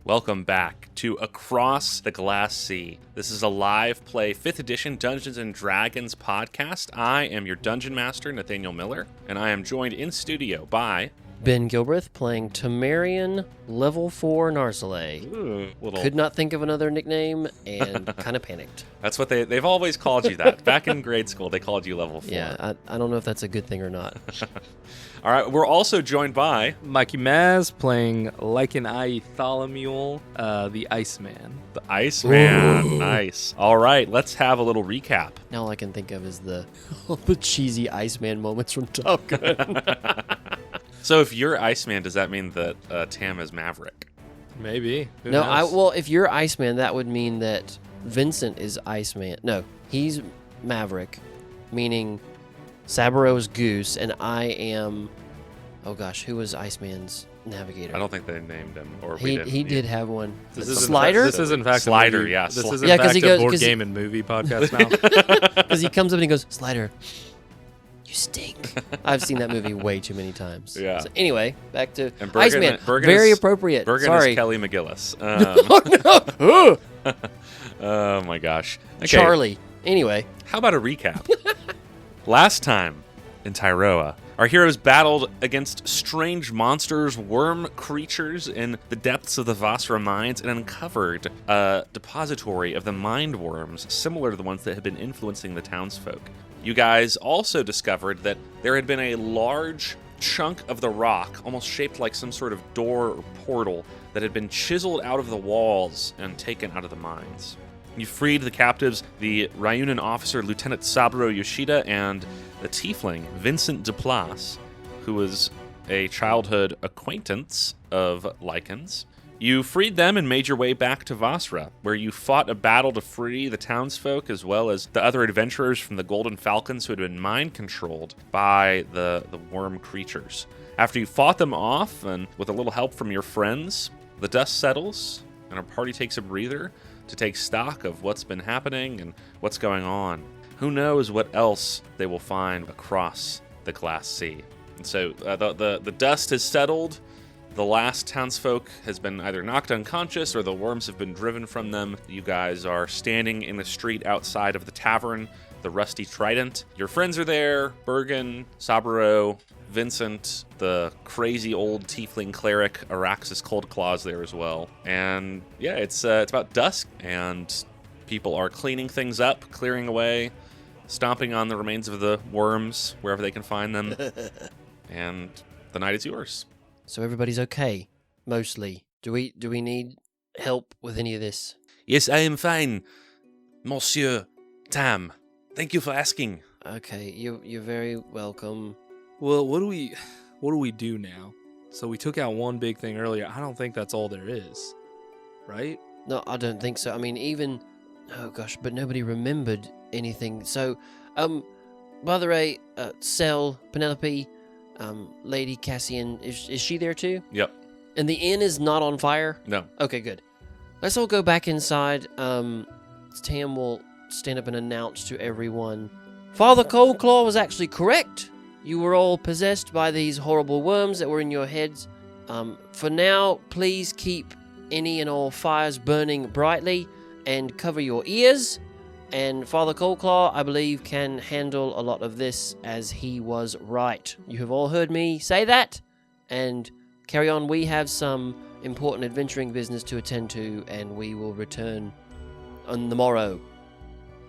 Welcome back to Across the Glass Sea. This is a live play 5th edition Dungeons & Dragons podcast. I am your Dungeon Master, Nathaniel Miller, and I am joined in studio by... Ben Gilbreth playing Temerian Level 4 Narzale. Could not think of another nickname and kind of panicked. That's what they've always called you that. Back in grade school, they called you Level 4. Yeah, I don't know if that's a good thing or not. All right, we're also joined by... Mikey Maz playing Lichen and Tam, the Iceman. The Iceman. Ooh. Nice. All right, let's have a little recap. Now all I can think of is the cheesy Iceman moments from Top Gun. So if you're Iceman, does that mean that Tam is Maverick? Maybe. Who No, knows? if you're Iceman, that would mean that Vincent is Iceman. No, he's Maverick, meaning Saburo is Goose, and I am... Oh gosh, who was Iceman's navigator? I don't think they named him. Or He did have one. This is Slider? This is in fact Slider, a movie. yeah. This is Yeah, in 'cause fact he goes- a board 'cause he- game and movie podcast now. Because he comes up and he goes, Slider, you stink. I've seen that movie way too many times. Yeah. So anyway, back to And Bergen- Iceman. Bergen Very is- appropriate. Bergen Sorry. is Kelly McGillis. Oh, no. Oh my gosh. Okay, Charlie. Anyway. how about a recap? Last time in Tyroa, our heroes battled against strange monsters, worm creatures in the depths of the Vasra mines and uncovered a depository of the mind worms similar to the ones that had been influencing the townsfolk. You guys also discovered that there had been a large chunk of the rock, almost shaped like some sort of door or portal, that had been chiseled out of the walls and taken out of the mines. You freed the captives, the Ryunan officer Lieutenant Saburo Yoshida and the tiefling Vincent Duplass, who was a childhood acquaintance of Lycan's. You freed them and made your way back to Vasra, where you fought a battle to free the townsfolk as well as the other adventurers from the Golden Falcons who had been mind-controlled by the worm creatures. After you fought them off, and with a little help from your friends, the dust settles, and our party takes a breather to take stock of what's been happening and what's going on. Who knows what else they will find across the Glass Sea. And so the dust has settled. The last townsfolk has been either knocked unconscious or the worms have been driven from them. You guys are standing in the street outside of the tavern, the Rusty Trident. Your friends are there, Bergen, Saburo, Vincent, the crazy old tiefling cleric, Araxis Coldclaw's there as well. And yeah, it's about dusk, and people are cleaning things up, clearing away, stomping on the remains of the worms wherever they can find them. And the night is yours. So everybody's okay, mostly. Do we need help with any of this? Yes, I am fine, Monsieur Tam. Thank you for asking. Okay, you're very welcome. Well, what do we do now? So we took out one big thing earlier. I don't think that's all there is, right? No, I don't think so. I mean, even... Oh, gosh, but nobody remembered anything. So, by the way, Cell, Penelope, Lady Cassian, is she there too? Yep. And the inn is not on fire? No. Okay, good. Let's all go back inside. Tam will stand up and announce to everyone, Father Coldclaw was actually correct. You were all possessed by these horrible worms that were in your heads. For now, please keep any and all fires burning brightly and cover your ears. And Father Coldclaw, I believe, can handle a lot of this as he was right. You have all heard me say that. And carry on. We have some important adventuring business to attend to, and we will return on the morrow.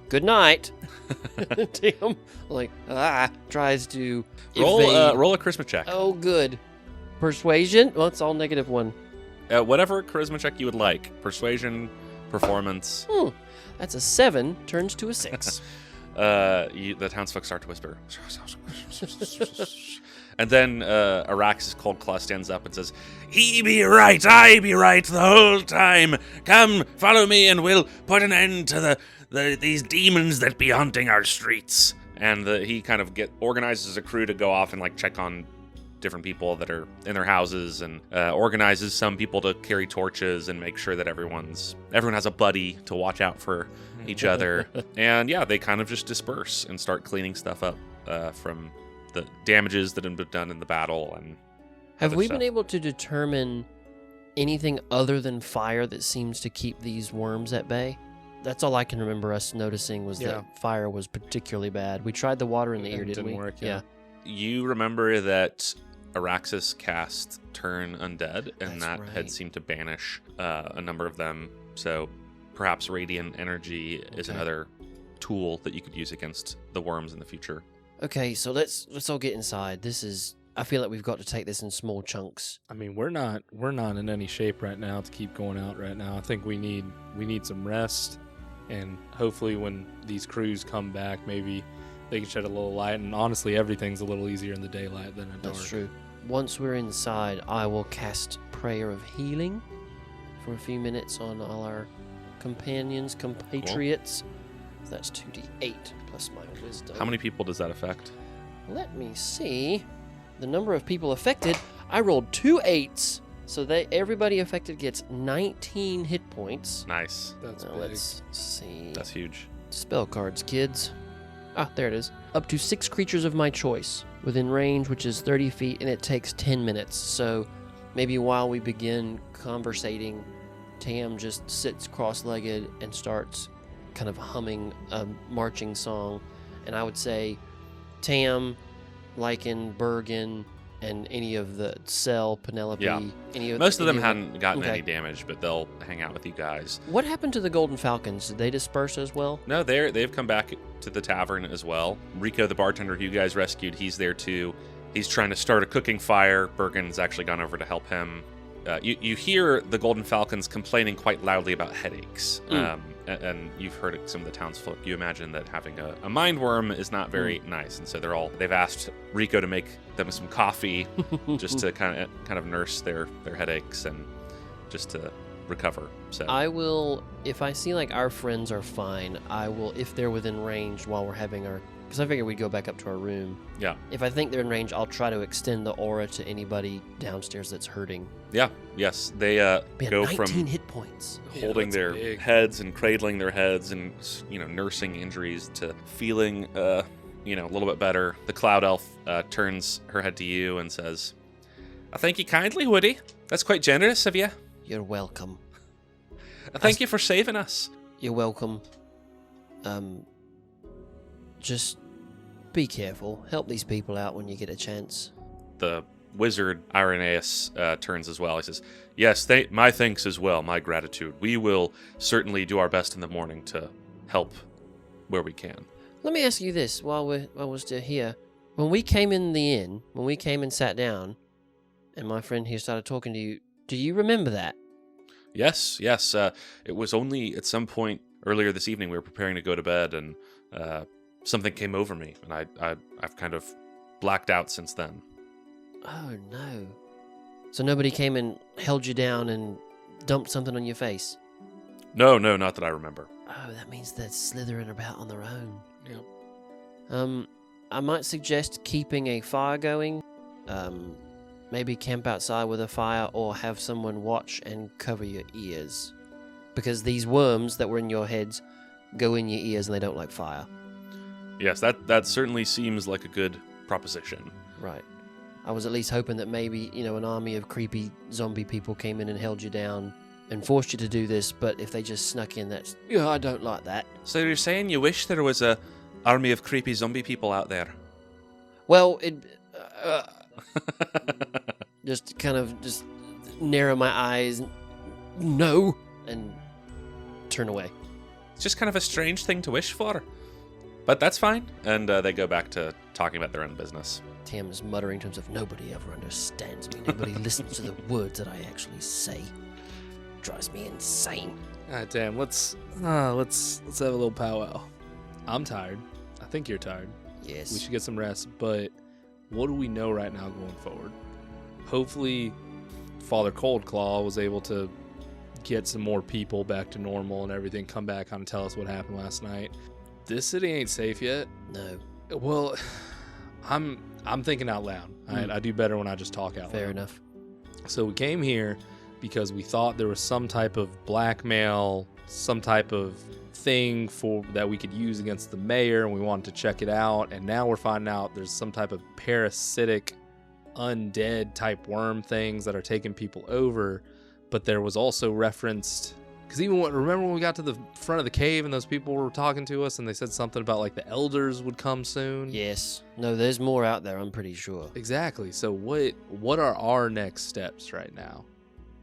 Good night. Tim, tries to evade. Roll a charisma check. Oh, good. Persuasion? Well, it's all negative one. Whatever charisma check you would like. Persuasion, performance. That's a 7, turns to a 6. The townsfolk start to whisper. And then Araxis Coldclaw stands up and says, "He be right, I be right the whole time. Come, follow me, and we'll put an end to these demons that be haunting our streets." And he kind of organizes a crew to go off and check on different people that are in their houses, and organizes some people to carry torches and make sure that everyone has a buddy to watch out for each other. And yeah, they kind of just disperse and start cleaning stuff up from the damages that have been done in the battle. And Have other we stuff. been able to determine anything other than fire that seems to keep these worms at bay? That's all I can remember us noticing was that fire was particularly bad. We tried the water in the ear, didn't we? Didn't work, Yeah. You remember that Araxis cast Turn Undead, and That's that right. had seemed to banish a number of them. So perhaps Radiant Energy is Okay. another tool that you could use against the worms in the future. Okay, so let's all get inside. I feel like we've got to take this in small chunks. I mean, we're not in any shape right now to keep going out right now. I think we need some rest, and hopefully when these crews come back, maybe they can shed a little light. And honestly, everything's a little easier in the daylight than in the dark. That's true. Once we're inside, I will cast Prayer of Healing for a few minutes on all our companions, compatriots. So that's 2d8 plus my wisdom. How many people does that affect? Let me see. The number of people affected, I rolled 2 8s. So everybody affected gets 19 hit points. Nice. That's Now big. let's see. That's huge. Spell cards, kids. Ah, there it is. Up to 6 creatures of my choice within range, which is 30 feet, and it takes 10 minutes. So maybe while we begin conversating, Tam just sits cross-legged and starts kind of humming a marching song. And I would say Tam, Lichen, Bergen, and any of the Cell, Penelope. Yeah. Any Most of them any hadn't gotten Okay. any damage, but they'll hang out with you guys. What happened to the Golden Falcons? Did they disperse as well? No, they've come back to the tavern as well. Rico, the bartender who you guys rescued, he's there too. He's trying to start a cooking fire. Bergen's actually gone over to help him. You hear the Golden Falcons complaining quite loudly about headaches. And you've heard it, some of the townsfolk. You imagine that having a mind worm is not very nice, and so they've asked Rico to make them some coffee just to kind of nurse their headaches and just to recover. So I will, if I see like our friends are fine, I will, if they're within range while we're having our, because I figure we'd go back up to our room. Yeah. If I think they're in range, I'll try to extend the aura to anybody downstairs that's hurting. yes, they Man, go 19 from hit points. holding that's their big. heads and cradling their heads and nursing injuries to feeling a little bit better. The cloud elf turns her head to you and says, "I thank you kindly, Woody. That's quite generous of you. You're welcome. Thank you for saving us." You're welcome. Just be careful. Help these people out when you get a chance. The wizard Irenaeus turns as well. He says, "Yes, my thanks as well. My gratitude. We will certainly do our best in the morning to help where we can." Let me ask you this while we're still here. When we came in the inn, when we came and sat down, and my friend here started talking to you, do you remember that? Yes. It was only at some point earlier this evening we were preparing to go to bed, and something came over me, and I've kind of blacked out since then. Oh, no. So nobody came and held you down and dumped something on your face? No, not that I remember. Oh, that means they're slithering about on their own. Yep. I might suggest keeping a fire going. Maybe camp outside with a fire or have someone watch and cover your ears. Because these worms that were in your heads go in your ears and they don't like fire. Yes, that certainly seems like a good proposition. Right. I was at least hoping that maybe, an army of creepy zombie people came in and held you down and forced you to do this, but if they just snuck in, I don't like that. So you're saying you wish there was a army of creepy zombie people out there? Well, just narrow my eyes, no, and turn away. It's just kind of a strange thing to wish for. But that's fine. And they go back to talking about their own business. Tam is muttering to himself, nobody ever understands me. Nobody listens to the words that I actually say. Drives me insane. Ah, damn. Let's have a little powwow. I'm tired. I think you're tired. Yes. We should get some rest. But what do we know right now going forward? Hopefully, Father Coldclaw was able to get some more people back to normal and everything. Come back and tell us what happened last night. This city ain't safe yet. No. Well, I'm thinking out loud. I do better when I just talk out loud. Fair enough. So we came here because we thought there was some type of blackmail, some type of thing that we could use against the mayor, and we wanted to check it out. And now we're finding out there's some type of parasitic, undead type worm things that are taking people over. but there was also referenced, because remember when we got to the front of the cave and those people were talking to us and they said something about like the elders would come soon? Yes. No, there's more out there, I'm pretty sure. Exactly. So what are our next steps right now?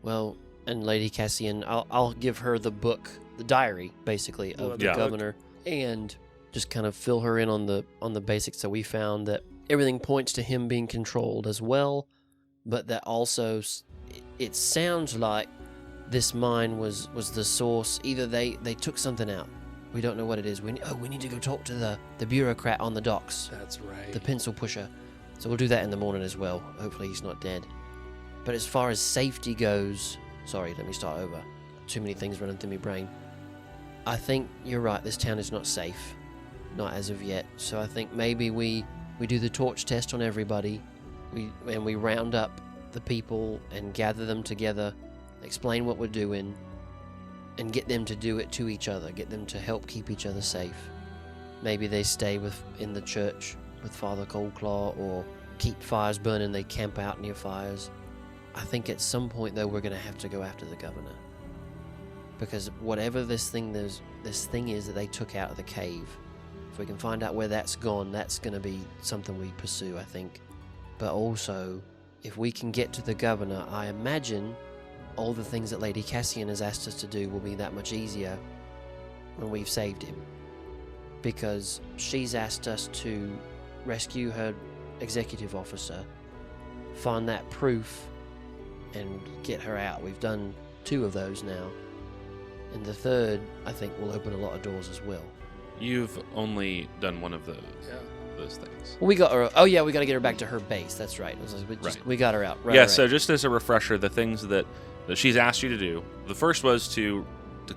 Well, and Lady Cassian, I'll give her the book, the diary, basically, of the governor, and just kind of fill her in on the basics. So we found that everything points to him being controlled as well, but that also it sounds like this mine was the source. Either they took something out. We don't know what it is. We need to go talk to the bureaucrat on the docks. That's right. The pencil pusher. So we'll do that in the morning as well. Hopefully he's not dead. But as far as safety goes... Sorry, let me start over. Too many things running through my brain. I think you're right. This town is not safe. Not as of yet. So I think maybe we do the torch test on everybody. We round up the people and gather them together, explain what we're doing, and get them to do it to each other. Get them to help keep each other safe. Maybe they stay in the church with Father Coldclaw, or keep fires burning. They camp out near fires. I think at some point, though, we're going to have to go after the governor. Because whatever this thing is that they took out of the cave, if we can find out where that's gone, that's going to be something we pursue, I think. But also, if we can get to the governor, I imagine all the things that Lady Cassian has asked us to do will be that much easier when we've saved him. Because she's asked us to rescue her executive officer, find that proof, and get her out. We've done 2 of those now. And the third, I think, will open a lot of doors as well. You've only done one of those things. Well, we got her. Oh, yeah, we got to get her back to her base. That's right. We got her out. Right. So just as a refresher, the things that she's asked you to do, the first was to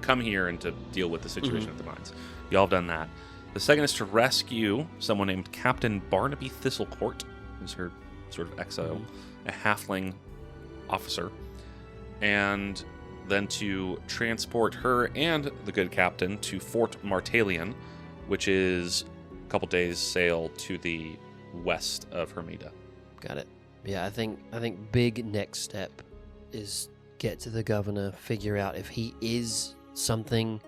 come here and to deal with the situation at the mines. Y'all have done that. The second is to rescue someone named Captain Barnaby Thistlecourt, who's her sort of exile, a halfling officer, and then to transport her and the good captain to Fort Martalion, which is a couple days' sail to the west of Hermida. Got it. Yeah, I think big next step is get to the governor, figure out if he is something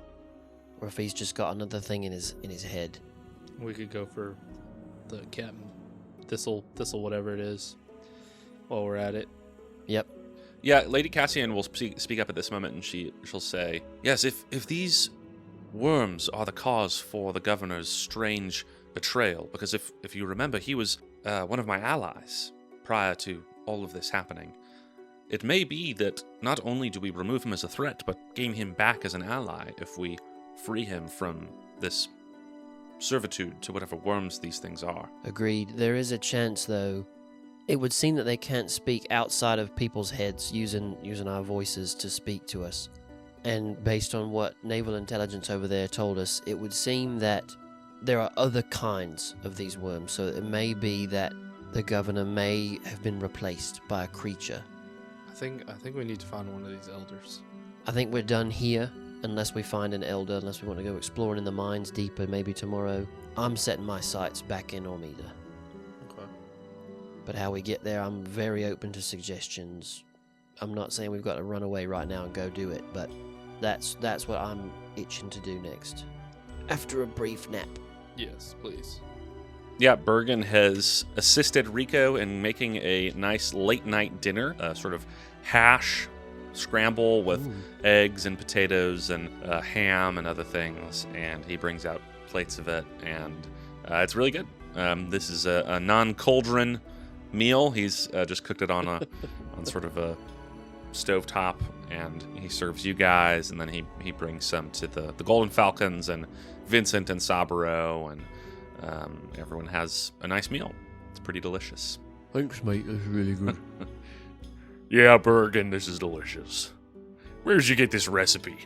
or if he's just got another thing in his head. We could go for the Captain Thistle, whatever it is, while we're at it. Yep. Yeah, Lady Cassian will speak up at this moment, and she'll say, "Yes, if these worms are the cause for the governor's strange betrayal, because if you remember, he was one of my allies prior to all of this happening. It may be that not only do we remove him as a threat, but gain him back as an ally if we free him from this servitude to whatever worms these things are." Agreed. There is a chance, though. It would seem that they can't speak outside of people's heads, using our voices to speak to us. And based on what naval intelligence over there told us, it would seem that there are other kinds of these worms. So it may be that the governor may have been replaced by a creature. I think we need to find one of these elders. I think we're done here, unless we find an elder, unless we want to go exploring in the mines deeper, maybe tomorrow. I'm setting my sights back in Ormida. But how we get there, I'm very open to suggestions. I'm not saying we've got to run away right now and go do it, but that's what I'm itching to do next. After a brief nap. Yes, please. Yeah, Bergen has assisted Rico in making a nice late-night dinner, a sort of hash scramble with eggs and potatoes and ham and other things, and he brings out plates of it, and it's really good. This is a non-cauldron meal. He's just cooked it on sort of a stovetop, and he serves you guys, and then he brings some to the Golden Falcons and Vincent and Saburo, and everyone has a nice meal. It's pretty delicious. Thanks, mate. That's really good. Yeah, Bergen, this is delicious. Where'd you get this recipe?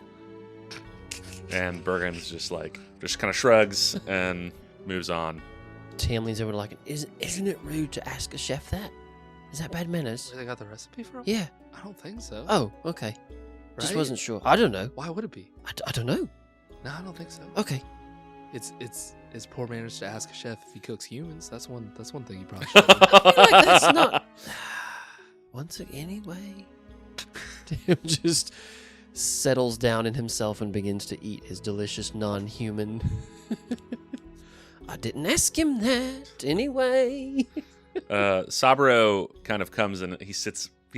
And Bergen's just kind of shrugs and moves on. Tam leans over like, isn't it rude to ask a chef that? Is that bad manners? Where they got the recipe from? Yeah. I don't think so. Oh, okay. Right? Just wasn't sure. I don't know. Why would it be? I don't know. No, I don't think so. Okay. It's poor manners to ask a chef if he cooks humans. That's one thing you probably should do. I feel like that's not. Once again, anyway. Tam just settles down in himself and begins to eat his delicious non-human. I didn't ask him that anyway. Saburo kind of comes and he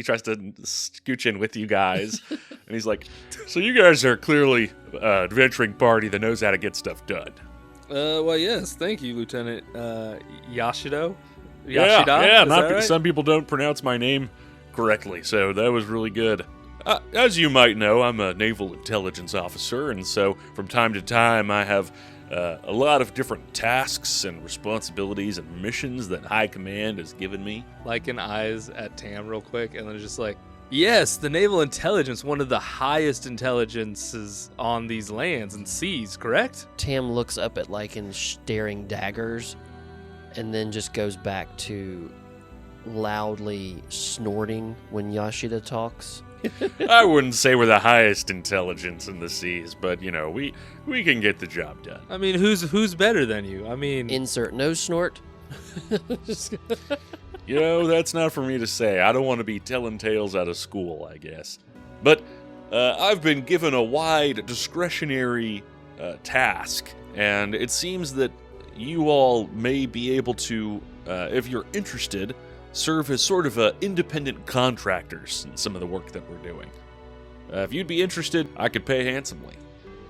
tries to scooch in with you guys, and he's like, so you guys are clearly an adventuring party that knows how to get stuff done. Well, yes, thank you, Lieutenant Yashido. Yeah, Yashida? not Is that right? some people don't pronounce my name correctly, so that was really good. As you might know, I'm a naval intelligence officer, and so from time to time I have a lot of different tasks and responsibilities and missions that High Command has given me. Lichen eyes at Tam real quick, and then just like, yes, the naval intelligence, one of the highest intelligences on these lands and seas, correct? Tam looks up at Lycan staring daggers and then just goes back to loudly snorting when Yashida talks. I wouldn't say we're the highest intelligence in the seas, but, you know, we can get the job done. I mean, who's better than you? I mean, Insert nose snort. You know, that's not for me to say. I don't want to be telling tales out of school, I guess. But I've been given a wide discretionary task, and it seems that you all may be able to, if you're interested, serve as sort of independent contractors in some of the work that we're doing. If you'd be interested, I could pay handsomely.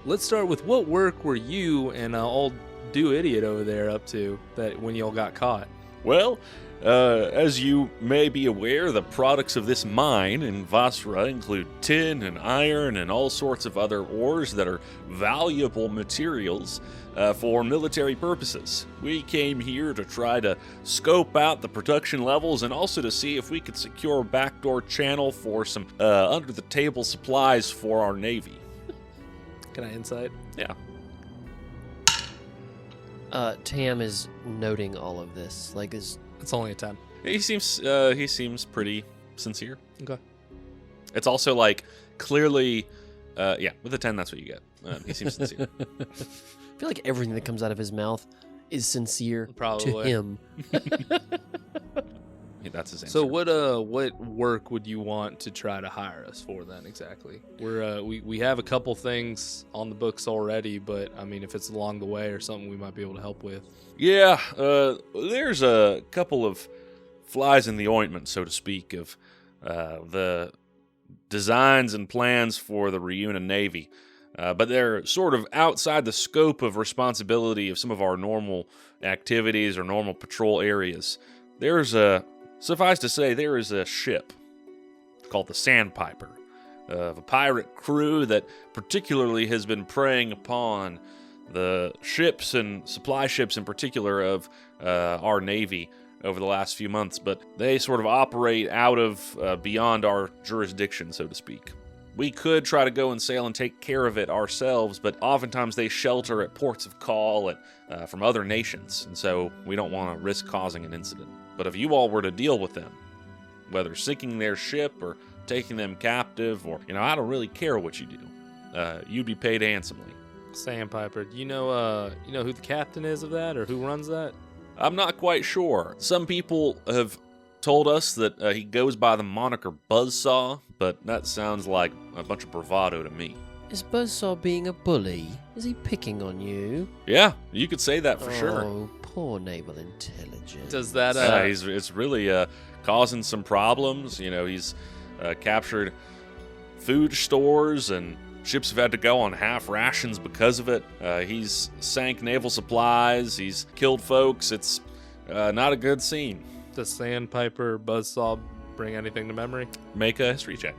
let's start with what work were you and old do idiot over there up to that when y'all got caught? Well, as you may be aware, the products of this mine in Vasra include tin and iron and all sorts of other ores that are valuable materials for military purposes. We came here to try to scope out the production levels and also to see if we could secure a backdoor channel for some under-the-table supplies for our Navy. Can I insight? Yeah. Tam is noting all of this. Like, is It's only a 10. He seems pretty sincere. Okay. It's also like clearly, with a 10, that's what you get. He seems sincere. I feel like everything that comes out of his mouth is sincere to Probably. him. Yeah, that's his answer. So what work would you want to try to hire us for then exactly? We have a couple things on the books already, but I mean if it's along the way or something we might be able to help with. Yeah, there's a couple of flies in the ointment, so to speak, of the designs and plans for the Reunion Navy. But they're sort of outside the scope of responsibility of some of our normal activities or normal patrol areas. Suffice to say, there is a ship called the Sandpiper of a pirate crew that particularly has been preying upon the ships and supply ships in particular of our Navy over the last few months, but they sort of operate out of beyond our jurisdiction, so to speak. We could try to go and sail and take care of it ourselves, but oftentimes they shelter at ports of call from other nations, and so we don't want to risk causing an incident. But if you all were to deal with them, whether sinking their ship or taking them captive, or, I don't really care what you do, you'd be paid handsomely. Sandpiper, do you know who the captain is of that or who runs that? I'm not quite sure. Some people have told us that he goes by the moniker Buzzsaw, but that sounds like a bunch of bravado to me. Is Buzzsaw being a bully? Is he picking on you? Yeah, you could say that for sure. Oh, poor naval intelligence. Does that It's really causing some problems. He's captured food stores, and ships have had to go on half rations because of it. He's sank naval supplies. He's killed folks. It's not a good scene. does Sandpiper Buzzsaw bring anything to memory? Make a history check.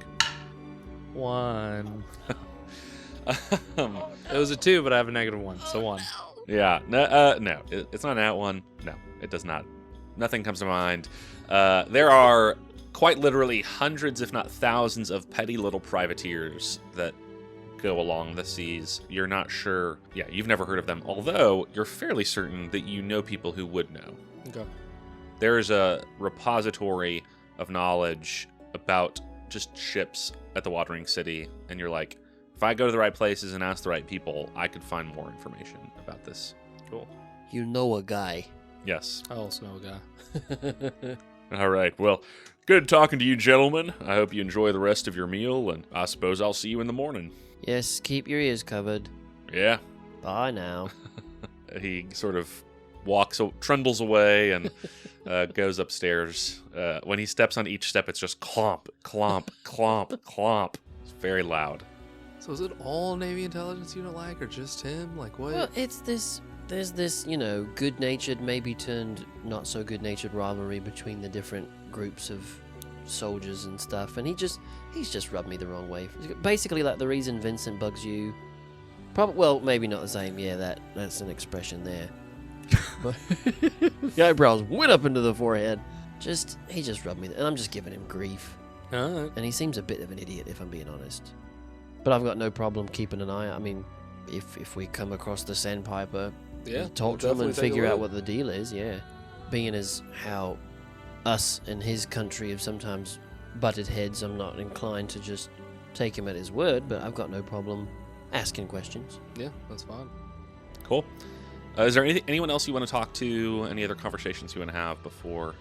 1. It was a 2, but I have a -1, so 1. Yeah, no, it's not that one. No, it does not. Nothing comes to mind. There are quite literally hundreds, if not thousands, of petty little privateers that go along the seas. You're not sure. Yeah, you've never heard of them, although you're fairly certain that you know people who would know. Okay. There's a repository of knowledge about just ships at the Watering City, and you're like, if I go to the right places and ask the right people, I could find more information about this. Cool. You know a guy. Yes. I also know a guy. All right. Well, good talking to you, gentlemen. I hope you enjoy the rest of your meal, and I suppose I'll see you in the morning. Yes, keep your ears covered. Yeah. Bye now. He sort of trundles away and goes upstairs. When he steps on each step, it's just clomp, clomp, clomp, clomp. It's very loud. So is it all Navy intelligence you don't like, or just him? Like what? Well, there's this, good-natured, maybe turned not so good-natured rivalry between the different groups of soldiers and stuff, and he's just rubbed me the wrong way. Basically, like the reason Vincent bugs you. Well, maybe not the same. Yeah, that's an expression there. But the eyebrows went up into the forehead. He just rubbed me, and I'm just giving him grief. Alright. And he seems a bit of an idiot, if I'm being honest. But I've got no problem keeping an eye. I mean, if we come across the Sandpiper, Yeah. talk to him and figure out what the deal is. Yeah, being as how us and his country have sometimes butted heads, I'm not inclined to just take him at his word. But I've got no problem asking questions. Yeah, that's fine. Cool. Is there anyone else you want to talk to? Any other conversations you want to have before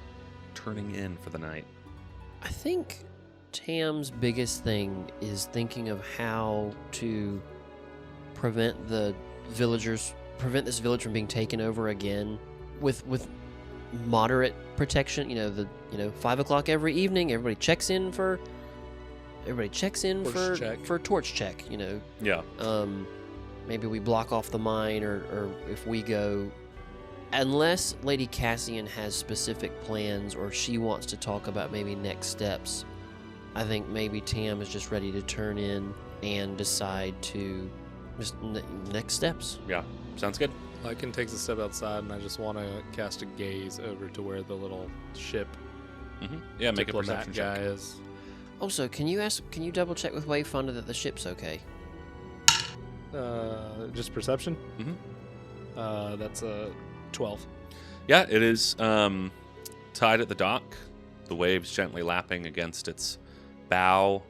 turning in for the night? I think Tam's biggest thing is thinking of how to prevent this village from being taken over again with moderate protection. 5 o'clock every evening, everybody checks in for torch check. Yeah. Maybe we block off the mine, or if we go, unless Lady Cassian has specific plans or she wants to talk about maybe next steps. I think maybe Tam is just ready to turn in and decide to just next steps. Yeah. Sounds good. Lycan takes a step outside, and I just want to cast a gaze over to where the little ship Mm-hmm. Yeah, make a diplomat perception guy check. is. Also, can you double check with Wayfinder that the ship's okay? Just perception? Mm-hmm. That's a 12. Yeah, it is tied at the dock. The waves gently lapping against its bow.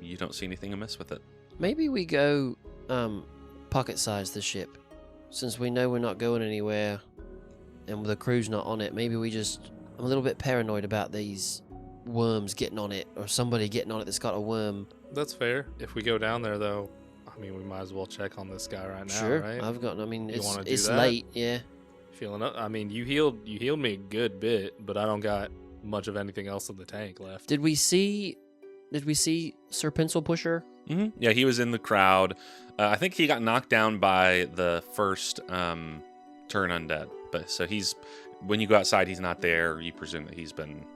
You don't see anything amiss with it. Maybe we go pocket-size the ship. Since we know we're not going anywhere and the crew's not on it, maybe I'm a little bit paranoid about these worms getting on it, or somebody getting on it that's got a worm. That's fair. If we go down there, though, I mean, we might as well check on this guy right now, Sure, right? It's late, yeah. Feeling up. I mean, you healed me a good bit, but I don't got much of anything else in the tank left. Did we see Sir Pencil Pusher? Mm-hmm. Yeah, he was in the crowd. I think he got knocked down by the first turn undead. But so when you go outside, he's not there. You presume that he's gone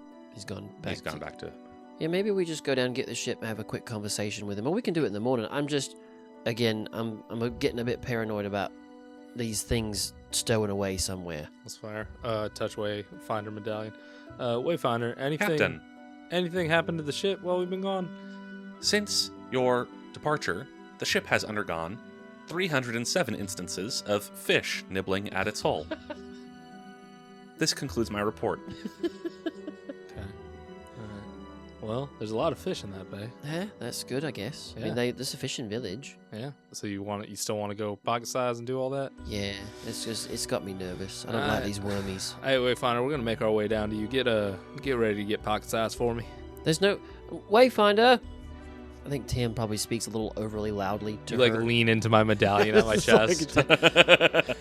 back to. Yeah, maybe we just go down and get the ship and have a quick conversation with him, or we can do it in the morning. I'm getting a bit paranoid about these things stowing away somewhere. That's fair. Touch Wayfinder medallion. Wayfinder, Captain, anything happened to the ship while we've been gone? Since your departure, the ship has undergone 307 instances of fish nibbling at its hull. This concludes my report. Okay. All right. Well, there's a lot of fish in that bay. Yeah, that's good, I guess. Yeah. I mean, there's a fishing village. Yeah. So you still want to go pocket size and do all that? Yeah, it's got me nervous. I don't like these wormies. Hey, Wayfinder, we're gonna make our way down to you. Get ready to get pocket size for me. There's no Wayfinder. I think Tam probably speaks a little overly loudly to You her. lean into my medallion at my It's like chest.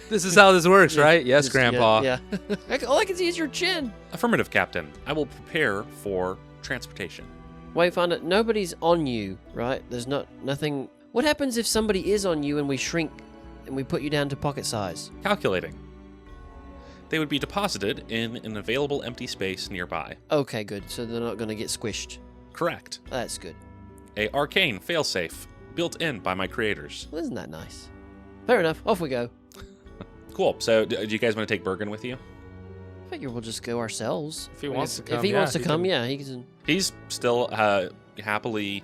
This is how this works, right? Yes, Grandpa. Yeah. All I can see is your chin. Affirmative, Captain. I will prepare for transportation. Wayfinder, nobody's on you, right? There's nothing. What happens if somebody is on you and we shrink and we put you down to pocket size? Calculating. They would be deposited in an available empty space nearby. Okay, good. So they're not going to get squished. Correct. That's good. A arcane failsafe built in by my creators. Well, isn't that nice? Fair enough. Off we go. Cool. So, do you guys want to take Bergen with you? I figure we'll just go ourselves. If he wants to come, If he wants to come, yeah, he can. He's still happily.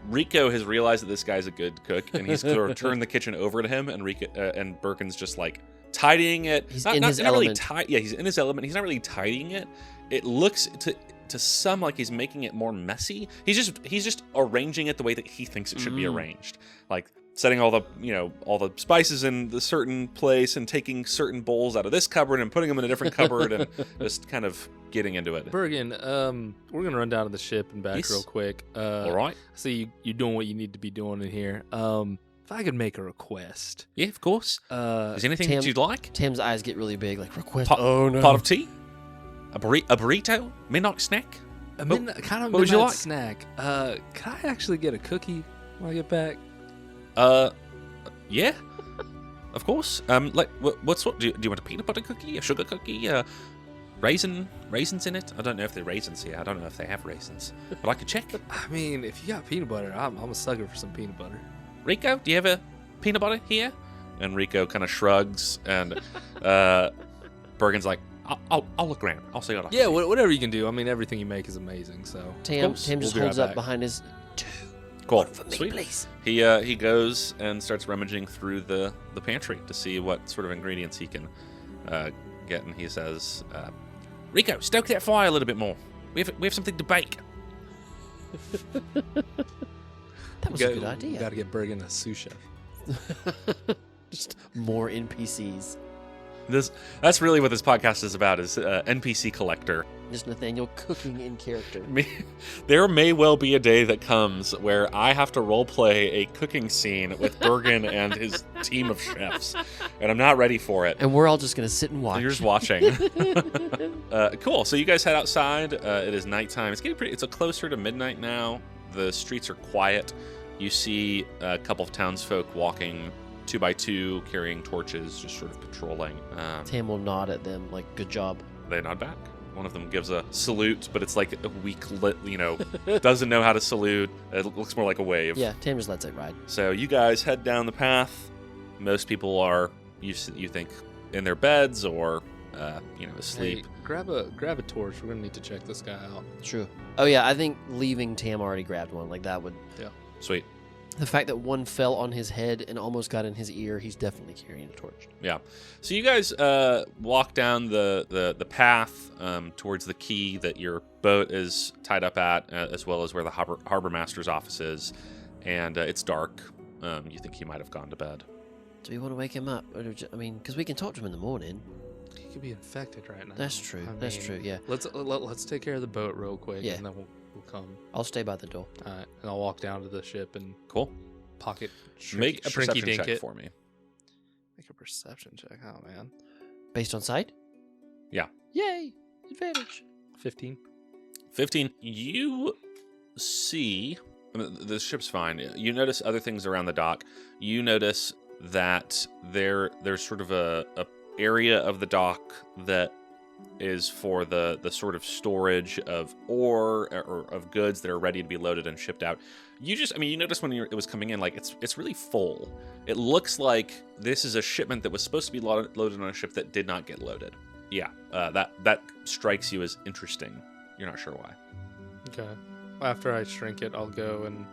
Rico has realized that this guy's a good cook, and he's sort of turned the kitchen over to him. And and Bergen's just like tidying it. He's in his element. He's in his element. He's not really tidying it. It looks to some like he's making it more messy. He's just arranging it the way that he thinks it should be arranged. Like setting all the spices in the certain place and taking certain bowls out of this cupboard and putting them in a different cupboard and just kind of getting into it. Bergen, we're gonna run down to the ship and back Yes. real quick. All right. See, you're doing what you need to be doing in here. If I could make a request, Yeah, of course. Is there anything Tam- that you'd like? Tim's eyes get really big, like request. Pot, oh no! pot of tea? A burrito? Midnight snack? kind of what would you midnight like? snack. Can I actually get a cookie when I get back? Yeah. Of course. What's what? Do you want a peanut butter cookie? A sugar cookie? Raisins in it? I don't know if they're raisins here. I don't know if they have raisins, but I could check. I mean, if you got peanut butter, I'm a sucker for some peanut butter. Rico, do you have a peanut butter here? And Rico kind of shrugs, and Bergen's like, I'll look around. I'll see what I can Yeah, do." whatever you can do. I mean, everything you make is amazing. So Tim course, just we'll be holds right up back. behind his. Cool. For me, Sweet. please. He goes and starts rummaging through the pantry to see what sort of ingredients he can get, and he says, "Rico, stoke that fire a little bit more. We have something to bake." That was a good idea. Got to get Bergen a sous chef. Just more NPCs. That's really what this podcast is about, is NPC collector. Just Nathaniel cooking in character. There may well be a day that comes where I have to roleplay a cooking scene with Bergen and his team of chefs, and I'm not ready for it. And we're all just gonna sit and watch. You're just watching. Cool. So you guys head outside. It is nighttime. It's getting pretty. It's closer to midnight now. The streets are quiet. You see a couple of townsfolk walking 2 by 2, carrying torches, just sort of patrolling. Tam will nod at them, like, good job. They nod back. One of them gives a salute, but it's like a weak, doesn't know how to salute. It looks more like a wave. Yeah, Tam just lets it ride. So you guys head down the path. Most people are, you think, in their beds or, asleep. Hey, grab a torch. We're gonna need to check this guy out. True. Oh yeah, I think leaving Tam already grabbed one. Like that would. Yeah. Sweet. The fact that one fell on his head and almost got in his ear, he's definitely carrying a torch. Yeah. So you guys walk down the path towards the quay that your boat is tied up at, as well as where the harbor master's office is, and it's dark. You think he might have gone to bed. Do we want to wake him up? I mean, because we can talk to him in the morning. He could be infected right now. That's true. I That's mean, true. Yeah. Let's take care of the boat real quick, Yeah. and then we'll come. I'll stay by the door. All right, and I'll walk down to the ship and Cool. pocket. Make a perception dink check it. for me. Make a perception check. Oh man, Based on sight? Yeah. Yay! Advantage. 15. 15. You see, the ship's fine. You notice other things around the dock. You notice that there's sort of a area of the dock that is for the sort of storage of ore or of goods that are ready to be loaded and shipped out. You notice when it was coming in, like it's really full. It looks like this is a shipment that was supposed to be loaded on a ship that did not get loaded. Yeah, that strikes you as interesting. You're not sure why. Okay. After I shrink it, I'll go and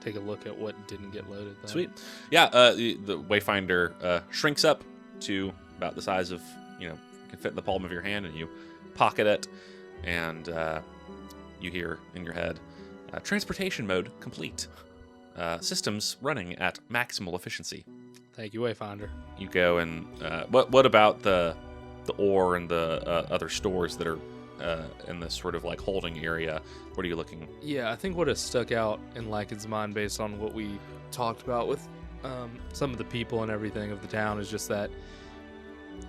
take a look at what didn't get loaded. Then. Sweet. Yeah, the Wayfinder shrinks up to about the size of, can fit in the palm of your hand, and you pocket it, and you hear in your head, transportation mode complete. Systems running at maximal efficiency. Thank you, Wayfinder. You go and what about the ore and the other stores that are in this sort of like holding area? What are you looking? Yeah, I think what has stuck out in Lycan's mind based on what we talked about with some of the people and everything of the town is just that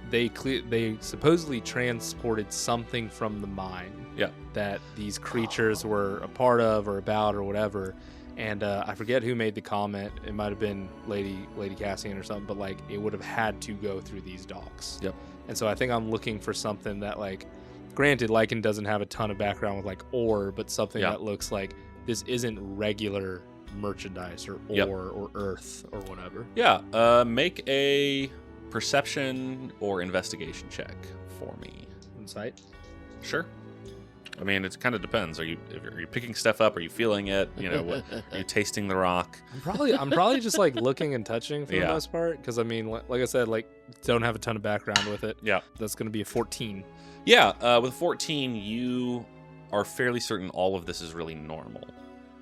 they supposedly transported something from the mine. Yeah. That these creatures were a part of or about or whatever. And I forget who made the comment. It might have been Lady Cassian or something, but like it would have had to go through these docks. Yep. And so I think I'm looking for something that, like, granted, Lycan doesn't have a ton of background with like ore, but something that looks like this isn't regular merchandise or ore or earth or whatever. Yeah. Make a perception or investigation check for me. Insight. Sure. I mean, it kind of depends. Are you picking stuff up? Are you feeling it? Are you tasting the rock? I'm probably just like looking and touching for the Yeah. most part, because I mean, like I said, like don't have a ton of background with it. Yeah. That's gonna be a 14. Yeah. With 14, you are fairly certain all of this is really normal.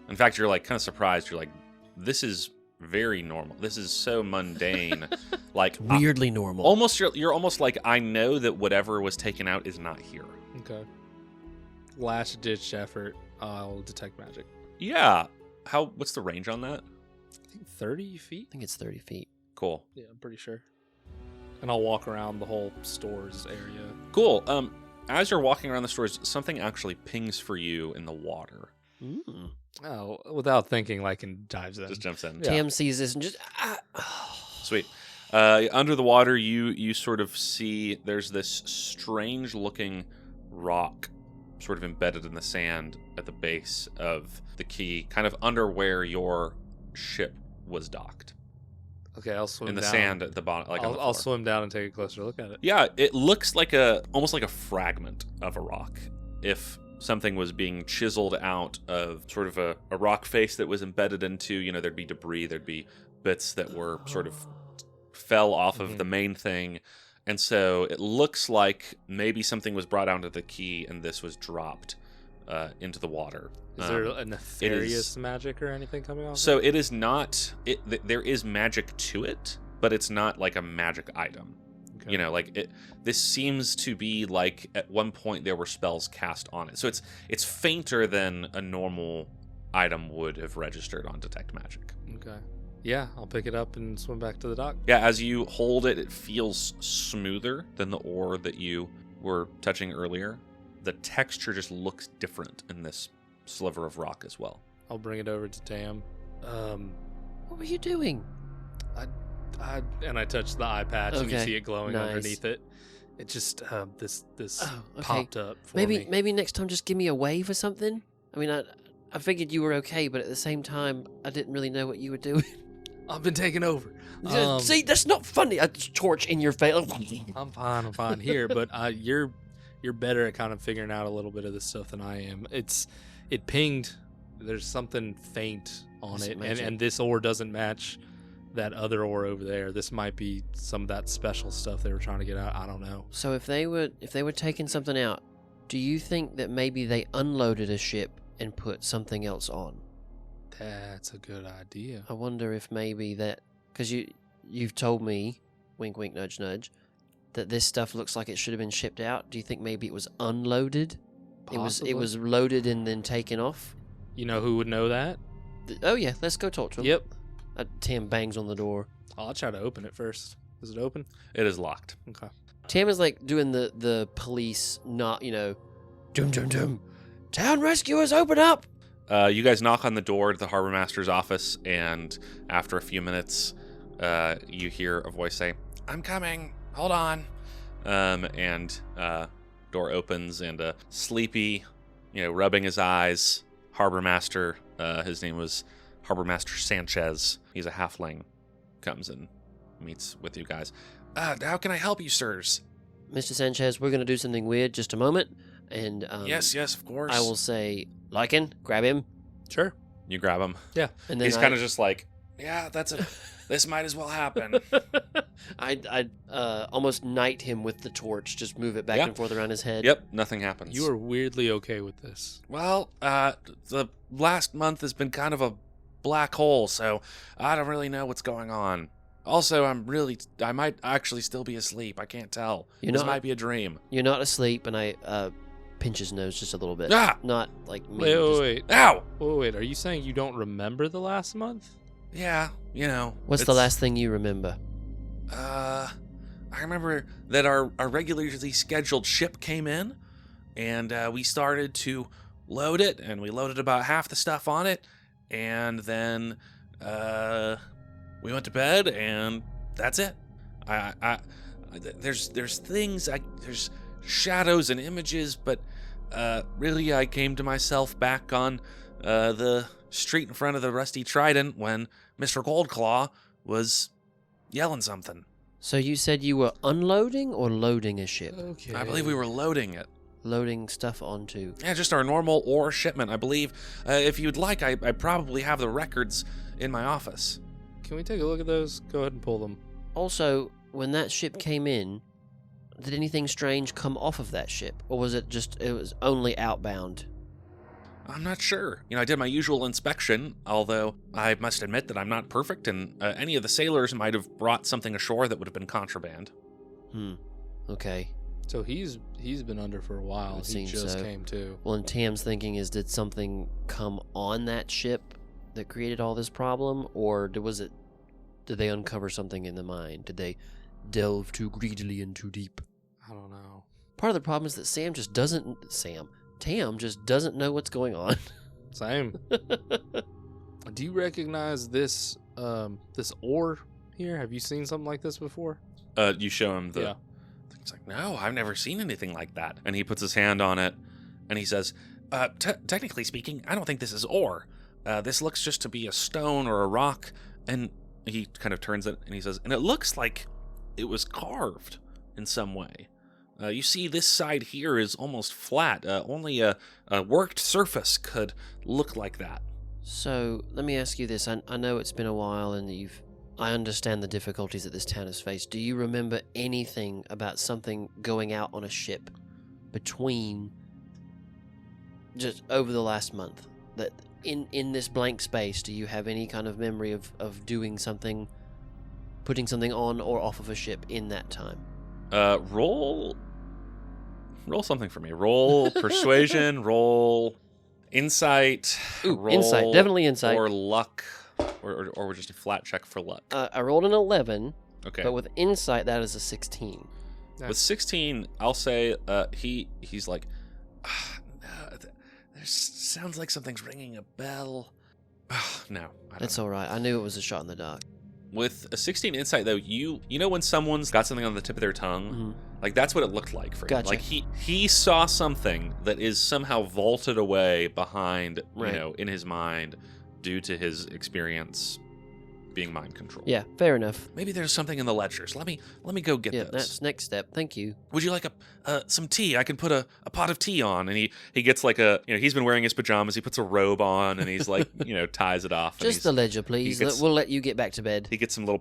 In fact, you're like kind of surprised. You're like, this is very normal. This is so mundane. Like Weirdly normal. almost you're almost like, I know that whatever was taken out is not here. Okay. Last ditch effort. I'll detect magic. Yeah. What's the range on that? I think 30 feet. I think it's 30 feet. Cool. Yeah, I'm pretty sure. And I'll walk around the whole stores area. Cool. As you're walking around the stores, something actually pings for you in the water. Mm. Oh, without thinking, and dives in. Just jumps in. Yeah. Tam sees this and just... Sweet. Under the water, you sort of see there's this strange looking rock sort of embedded in the sand at the base of the quay, kind of under where your ship was docked. Okay, I'll swim In the down. sand at the bottom, on the I'll floor. swim down and take a closer look at it. Yeah, it looks like almost like a fragment of a rock. If something was being chiseled out of sort of a rock face that was embedded into, there'd be debris, there'd be bits that were sort of fell off of the main thing. And so it looks like maybe something was brought onto the quay and this was dropped into the water. Is there a nefarious magic or anything coming off? So it is not. There is magic to it, but it's not like a magic item. Okay. This seems to be like at one point there were spells cast on it. So it's fainter than a normal item would have registered on detect magic. Okay. Yeah, I'll pick it up and swim back to the dock. Yeah, as you hold it, it feels smoother than the ore that you were touching earlier. The texture just looks different in this sliver of rock as well. I'll bring it over to Tam. What were you doing? I touch the eye patch and you Okay, see it glowing nice. underneath it. It just this Oh, okay. popped up for me. Maybe next time just give me a wave or something. I mean, I figured you were okay, but at the same time, I didn't really know what you were doing. I've been taken over. See, that's not funny. A torch in your face. I'm fine here, but you're better at kind of figuring out a little bit of this stuff than I am. It pinged. There's something faint on Is it it, magic? and this ore doesn't match that other ore over there. This might be some of that special stuff they were trying to get out. I don't know. So if they were taking something out, do you think that maybe they unloaded a ship and put something else on? That's a good idea. I wonder if maybe that, because you've told me, wink wink nudge nudge, that this stuff looks like it should have been shipped out. Do you think maybe it was unloaded? Possibly. It was loaded and then taken off. You know who would know that? Oh yeah, let's go talk to him. Yep. Tim bangs on the door. I'll try to open it first. Is it open? It is locked. Okay. Tim is like doing the police, not dum dum dum. Town rescuers, open up! You guys knock on the door to the harbor master's office, and after a few minutes, you hear a voice say, "I'm coming. Hold on." And door opens, and a sleepy, rubbing his eyes, harbor master. His name was Harbor Master Sanchez. He's a halfling. Comes and meets with you guys. How can I help you, sirs? Mr. Sanchez, we're gonna do something weird. Just a moment, and Yes, of course. I will say, Lichen, grab him, Sure. You grab him. and then He's kind of just like, yeah, this might as well happen. I almost knight him with the torch, just move it back Yeah. and forth around his head. Yep, nothing happens. You are weirdly okay with this. Well, the last month has been kind of a black hole, so I don't really know what's going on. Also, I might actually still be asleep. I can't tell. You're This not- might be a dream. You're not asleep, and I pinch his nose just a little bit. Ah! Not like me. Wait. Ow! Wait. Are you saying you don't remember the last month? Yeah, What's the last thing you remember? I remember that our regularly scheduled ship came in, and we started to load it, and we loaded about half the stuff on it, and then we went to bed, and that's it. There's things, there's shadows and images, but really I came to myself back on the street in front of the Rusty Trident when Mr. Goldclaw was yelling something. So you said you were unloading or loading a ship? Okay. I believe we were loading it. Loading stuff onto. Yeah, just our normal ore shipment, I believe. If you'd like, I probably have the records in my office. Can we take a look at those? Go ahead and pull them. Also, when that ship came in, did anything strange come off of that ship, or was it was only outbound? I'm not sure. I did my usual inspection, although I must admit that I'm not perfect, and any of the sailors might have brought something ashore that would have been contraband. Okay. So he's been under for a while. It He seems just so. came to. Well, and Tam's thinking is, did something come on that ship that created all this problem, or did they uncover something in the mine? Did they delve too greedily and too deep? I don't know. Part of the problem is that Tam just doesn't know what's going on. Same. Do you recognize this this ore here? Have you seen something like this before? You show him the... Yeah. It's like, no, I've never seen anything like that. And he puts his hand on it, and he says, technically speaking, I don't think this is ore. This looks just to be a stone or a rock. And he kind of turns it, and he says, and it looks like it was carved in some way. You see, this side here is almost flat. Only a worked surface could look like that. So, let me ask you this. I know it's been a while, and I understand the difficulties that this town has faced. Do you remember anything about something going out on a ship between just over the last month? That in this blank space, do you have any kind of memory of doing something, putting something on or off of a ship in that time? Roll something for me. Roll persuasion, roll insight. Ooh, roll, insight. Definitely insight. Or luck. Or just a flat check for luck. I rolled an 11, Okay. but with insight, that is a 16. With 16, I'll say he's like, no, there sounds like something's ringing a bell. No, I don't That's know. all right. I knew it was a shot in the dark. With a 16 insight, though, you know when someone's got something on the tip of their tongue? Mhm. Like, that's what it looked like for him. Gotcha. Like, he saw something that is somehow vaulted away behind, Right. in his mind due to his experience being mind controlled. Yeah, fair enough. Maybe there's something in the ledgers. Let me go get Yeah, this. that's next step. Thank you. Would you like some tea? I can put a pot of tea on. And he gets like he's been wearing his pajamas. He puts a robe on and he's like, ties it off. Just the ledger, please. We'll let you get back to bed. He gets some little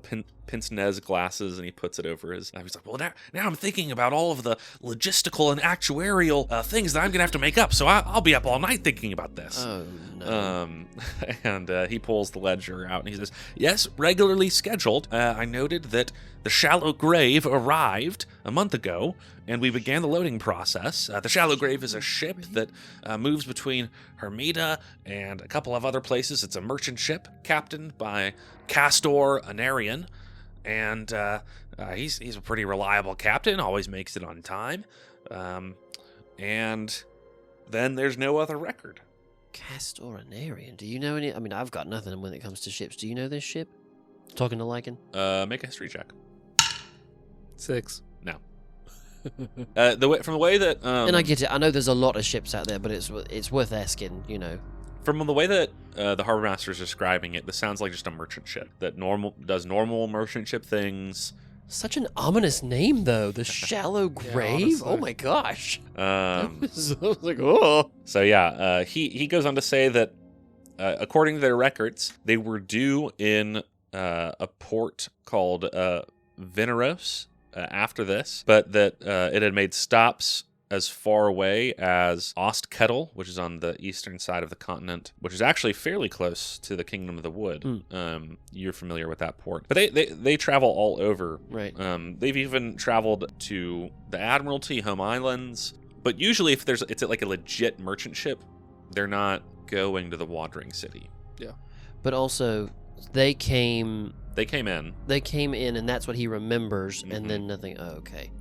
pince-nez glasses and he puts it over his. He's like, well, now I'm thinking about all of the logistical and actuarial things that I'm gonna have to make up. So I'll be up all night thinking about this. Oh no. And he pulls the ledger out and he says, yes, regularly scheduled. I noted that the Shallow Grave arrived a month ago, and we began the loading process. The Shallow Grave is a ship that moves between Hermida and a couple of other places. It's a merchant ship captained by Castor Anarian, and he's a pretty reliable captain, always makes it on time. And then there's no other record. Castorinarian. Do you know any? I mean, I've got nothing when it comes to ships. Do you know this ship? Talking to Lichen? Make a history check. 6. No. From the way that And I get it. I know there's a lot of ships out there, but it's worth asking, From the way that the harbor master is describing it, this sounds like just a merchant ship that does normal merchant ship things. Such an ominous name, though. The Shallow Grave? honestly. Oh my gosh. Um, I was like, oh. so yeah, he goes on to say that according to their records, they were due in a port called Veneros after this, but that it had made stops as far away as Ostkettle, which is on the eastern side of the continent, which is actually fairly close to the Kingdom of the Wood. You're familiar with that port. But they travel all over. Right. They've even traveled to the Admiralty, Home Islands. But usually if it's like a legit merchant ship, they're not going to the Wandering City. Yeah. But also, they came in. and that's what he remembers, Mhm. and then nothing. Oh, okay.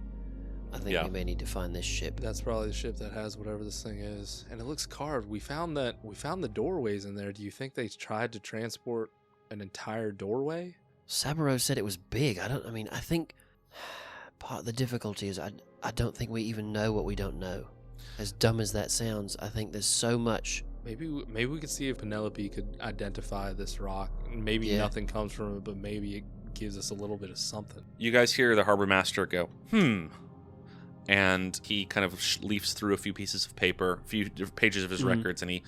I think Yeah. we may need to find this ship. That's probably the ship that has whatever this thing is, and it looks carved. We found the doorways in there. Do you think they tried to transport an entire doorway? Saburo said it was big. I think part of the difficulty is I don't think we even know what we don't know. As dumb as that sounds, I think there's so much. Maybe we could see if Penelope could identify this rock. Maybe Yeah. nothing comes from it, but maybe it gives us a little bit of something. You guys hear the harbor master go, and he kind of leafs through a few pieces of paper, a few pages of his Mhm. records, and he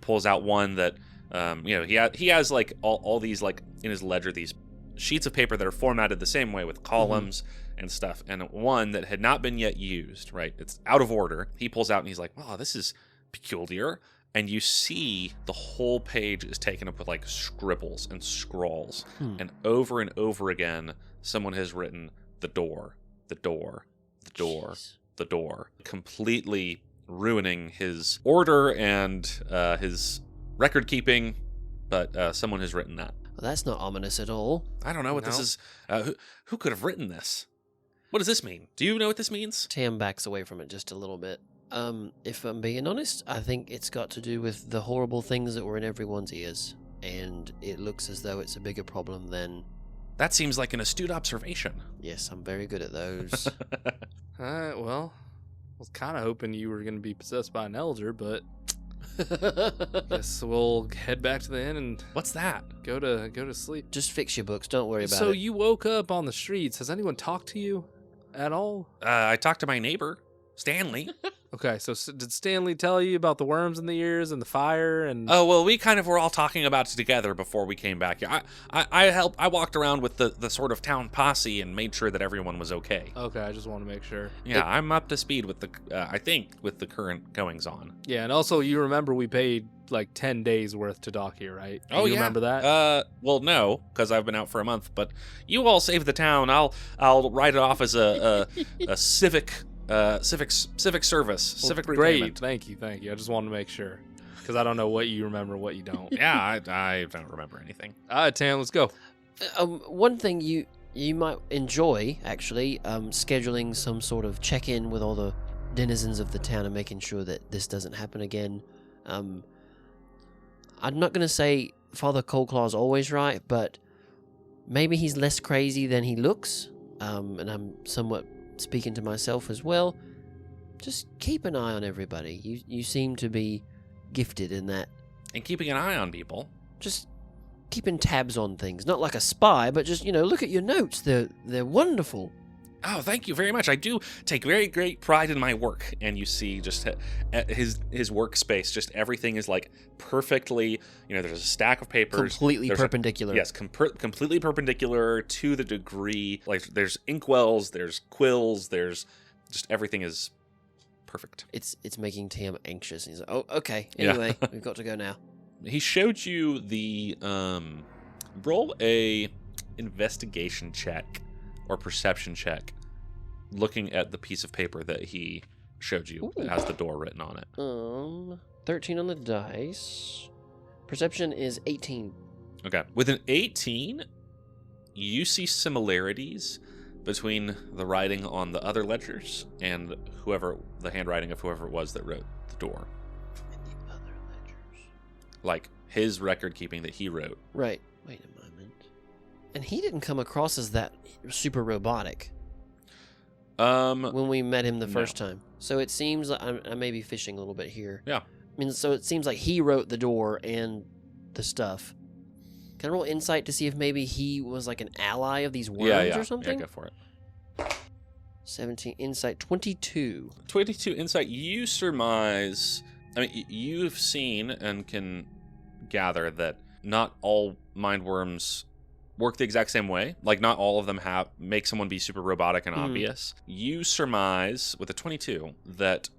pulls out one that, he has like all these like in his ledger, these sheets of paper that are formatted the same way with columns and stuff, and one that had not been yet used, right? It's out of order. He pulls out and he's like, "Oh, this is peculiar." and you see the whole page is taken up with like scribbles and scrawls. And over again, someone has written the door, the door, the door, Jeez. the door, completely ruining his order and his record keeping. But someone has written that. Well, that's not ominous at all. I don't know what this No. is. Who could have written this? What does this mean? Do you know what this means? Tam backs away from it just a little bit. If I'm being honest, I think it's got to do with the horrible things that were in everyone's ears. And it looks as though it's a bigger problem than... That seems like an astute observation. Yes, I'm very good at those. Well, I was kind of hoping you were going to be possessed by an elder, but guess we'll head back to the inn and What's that? go to sleep. Just fix your books. Don't worry about So it. you woke up on the streets. Has anyone talked to you at all? I talked to my neighbor, Stanley. Okay, so did Stanley tell you about the worms in the ears and the fire and? Oh, well, we kind of were all talking about it together before we came back here. I walked around with the sort of town posse and made sure that everyone was okay. Okay, I just want to make sure. Yeah, I'm up to speed with I think, with the current goings on. Yeah, and also you remember we paid like 10 days worth to dock here, right? Oh, you yeah. remember that? Well, no, because I've been out for a month, but you all saved the town. I'll write it off as a civic service, civic Great, repayment. thank you. I just wanted to make sure because I don't know what you remember, what you don't. Yeah, I don't remember anything. All right, Tam, let's go. One thing you might enjoy, actually, scheduling some sort of check-in with all the denizens of the town and making sure that this doesn't happen again. I'm not going to say Father Coldclaw's always right, but maybe he's less crazy than he looks, and I'm somewhat speaking to myself as well. Just keep an eye on everybody. You seem to be gifted in that. And keeping an eye on people. Just keeping tabs on things. Not like a spy, but just, look at your notes. They're wonderful. Oh, thank you very much. I do take very great pride in my work. And you see just his workspace, just everything is like perfectly, there's a stack of papers. Completely perpendicular. Yes, completely perpendicular to the degree. Like there's inkwells, there's quills, there's just everything is perfect. It's making Tam anxious. He's like, oh, okay. Anyway, Yeah. we've got to go now. He showed you the roll a investigation check or perception check looking at the piece of paper that he showed you that has the door written on it. 13 on the dice. Perception is 18. Okay. With an 18, you see similarities between the writing on the other ledgers and the handwriting of whoever it was that wrote the door. And the other ledgers. Like his record keeping that he wrote. Right. Wait a moment. And he didn't come across as that super robotic when we met him the first time. So it seems like I may be fishing a little bit here. Yeah. I mean, so it seems like he wrote the door and the stuff. Can I roll insight to see if maybe he was like an ally of these worms or something? Yeah, go for it. 17 insight, 22. 22 insight, you surmise, you've seen and can gather that not all mind worms work the exact same way. Like, not all of them make someone be super robotic and obvious. You surmise, with a 22, that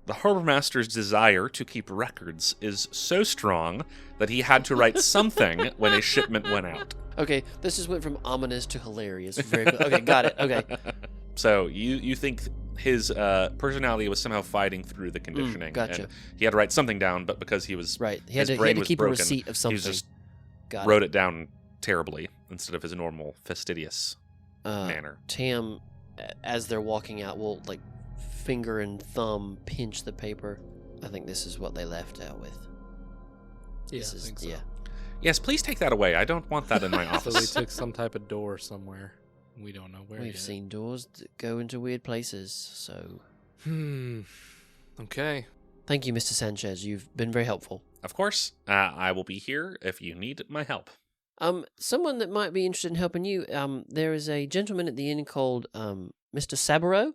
the Harbor Master's desire to keep records is so strong that he had to write something when a shipment went out. Okay, this just went from ominous to hilarious. Very good. Okay, got it. Okay. So you think his personality was somehow fighting through the conditioning. Gotcha. And he had to write something down, but because he was Right. He had his to brain was keep broken, a receipt of something. he just Got wrote it down terribly instead of his normal fastidious manner. Tam, as they're walking out, will like finger and thumb pinch the paper. I think this is what they left out with. Yeah, This is, I think so. yeah. Yes, please take that away. I don't want that in my So they office. took some type of door somewhere. We don't know where We've yet. seen doors that go into weird places, so... Okay. Thank you, Mr. Sanchez. You've been very helpful. Of course, I will be here if you need my help. Someone that might be interested in helping you, there is a gentleman at the inn called Mr. Saburo.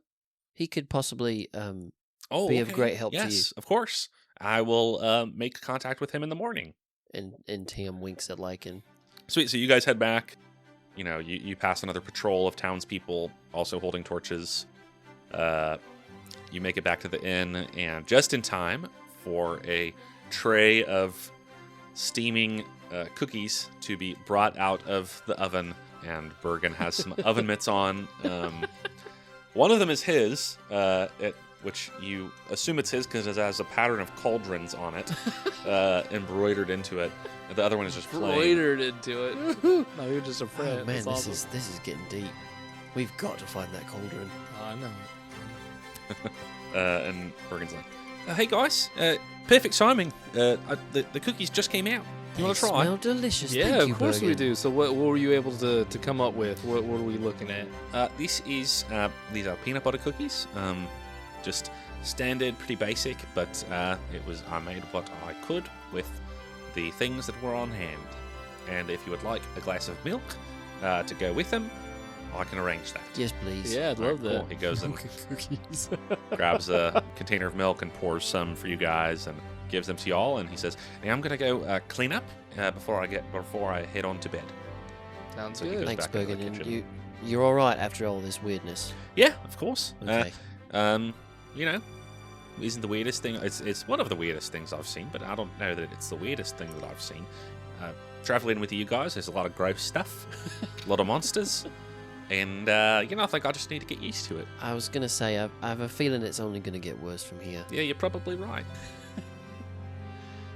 He could possibly be of great help to you. Yes, of course. I will make contact with him in the morning. And Tam winks at Lichen. Sweet. So you guys head back. You pass another patrol of townspeople also holding torches. You make it back to the inn, and just in time for a tray of steaming cookies to be brought out of the oven, and Bergen has some oven mitts on. One of them is his, which you assume it's his because it has a pattern of cauldrons on it, embroidered into it. And the other one is just plain. Embroidered into it. No, you're just a friend. Oh man, That's this awesome. is getting deep. We've got to find that cauldron. I know. And Bergen's like, "Hey guys, perfect timing. The cookies just came out. You want to They try?" smell delicious. Yeah, Thank you, of course we Bergen. do. So what were you able to come up with? What are we looking at? This is these are peanut butter cookies. Just standard, pretty basic, but I made what I could with the things that were on hand. And if you would like a glass of milk to go with them, I can arrange that. Yes, please. Yeah, I'd love Cool. that. He goes and Cookies. grabs a container of milk and pours some for you guys and gives them to y'all. And he says, "Hey, I'm gonna go clean up before I head on to bed." Sounds So he good. goes Thanks, back into the Bergen. And kitchen. you're all right after all this weirdness. Yeah, of course. Okay. You know, isn't the weirdest thing. It's one of the weirdest things I've seen, but I don't know that it's the weirdest thing that I've seen. Traveling with you guys, there's a lot of gross stuff, a lot of monsters, and I think I just need to get used to it. I was gonna say I have a feeling it's only gonna get worse from here. Yeah, you're probably right.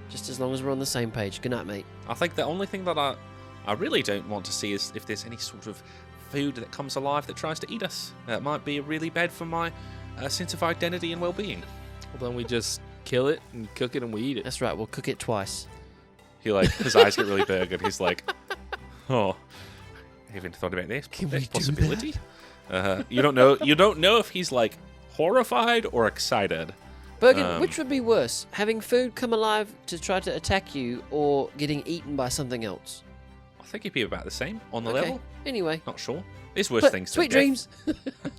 Just as long as we're on the same page. Good night, mate. I think the only thing that I really don't want to see is if there's any sort of food that comes alive that tries to eat us. That might be really bad for my sense of identity and well-being. Well, then we just kill it and cook it and we eat it. That's right. We'll cook it twice. He his eyes get really big, and he's like, "Oh, I haven't thought about this. Can That we do possibility." You don't know. You don't know if he's like horrified or excited. Bergen, which would be worse? Having food come alive to try to attack you or getting eaten by something else? I think he'd be about the same on the Okay. level. Anyway. Not sure. There's worse But things. sweet to death. dreams.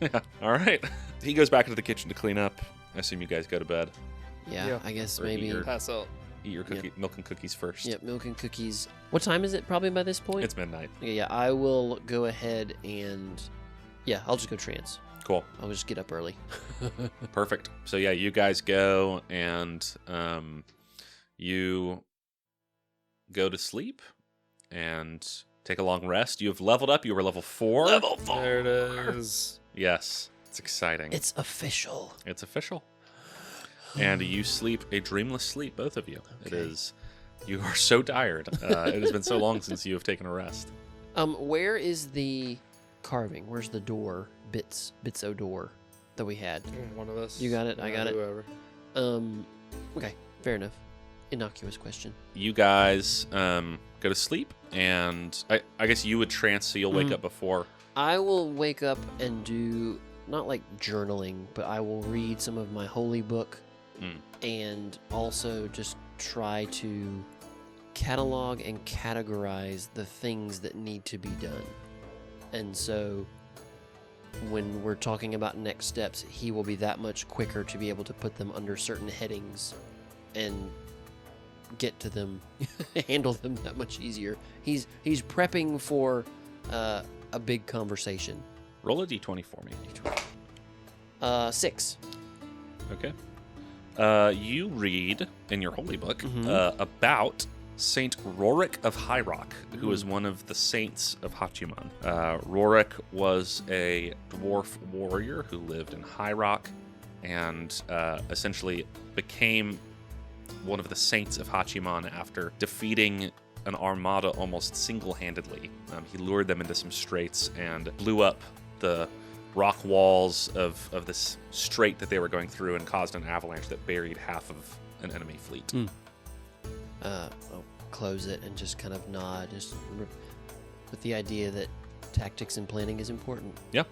Yeah. All right. He goes back into the kitchen to clean up. I assume you guys go to bed. Yeah, Yeah. I guess Or maybe. eater. Pass out. Eat your milk and cookies first. Yep, milk and cookies. What time is it probably by this point? It's midnight. Okay, yeah, I will go ahead and... Yeah, I'll just go trance. Cool. I'll just get up early. Perfect. So yeah, you guys go and you go to sleep and take a long rest. You have leveled up. You were level 4. Level 4! There it is. Yes. It's exciting. It's official. It's official. And you sleep a dreamless sleep, both of you. It Okay. is. You are so tired. It has been so long since you have taken a rest. Where is the carving? Where's the door? Bitso door that we had. One of us. You got it, I got it. Whoever. Okay, fair enough. Innocuous question. You guys go to sleep, and I guess you would trance, so you'll wake Mhm. up before. I will wake up and do, not like journaling, but I will read some of my holy book and also just try to catalog and categorize the things that need to be done. And so when we're talking about next steps, he will be that much quicker to be able to put them under certain headings and get to them, handle them that much easier. He's prepping for a big conversation. Roll a d20 for me. 6. Okay. You read in your holy book about Saint Rorik of High Rock, who is one of the saints of Hachiman. Rorik was a dwarf warrior who lived in High Rock and essentially became one of the saints of Hachiman after defeating an armada almost single-handedly. He lured them into some straits and blew up the rock walls of this strait that they were going through and caused an avalanche that buried half of an enemy fleet. I'll close it and just kind of nod, just with the idea that tactics and planning is important. Yeah.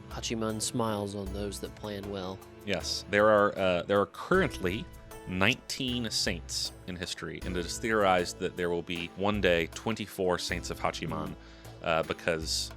Hachiman smiles on those that plan well. Yes, there are currently 19 saints in history, and it is theorized that there will be one day 24 saints of Hachiman because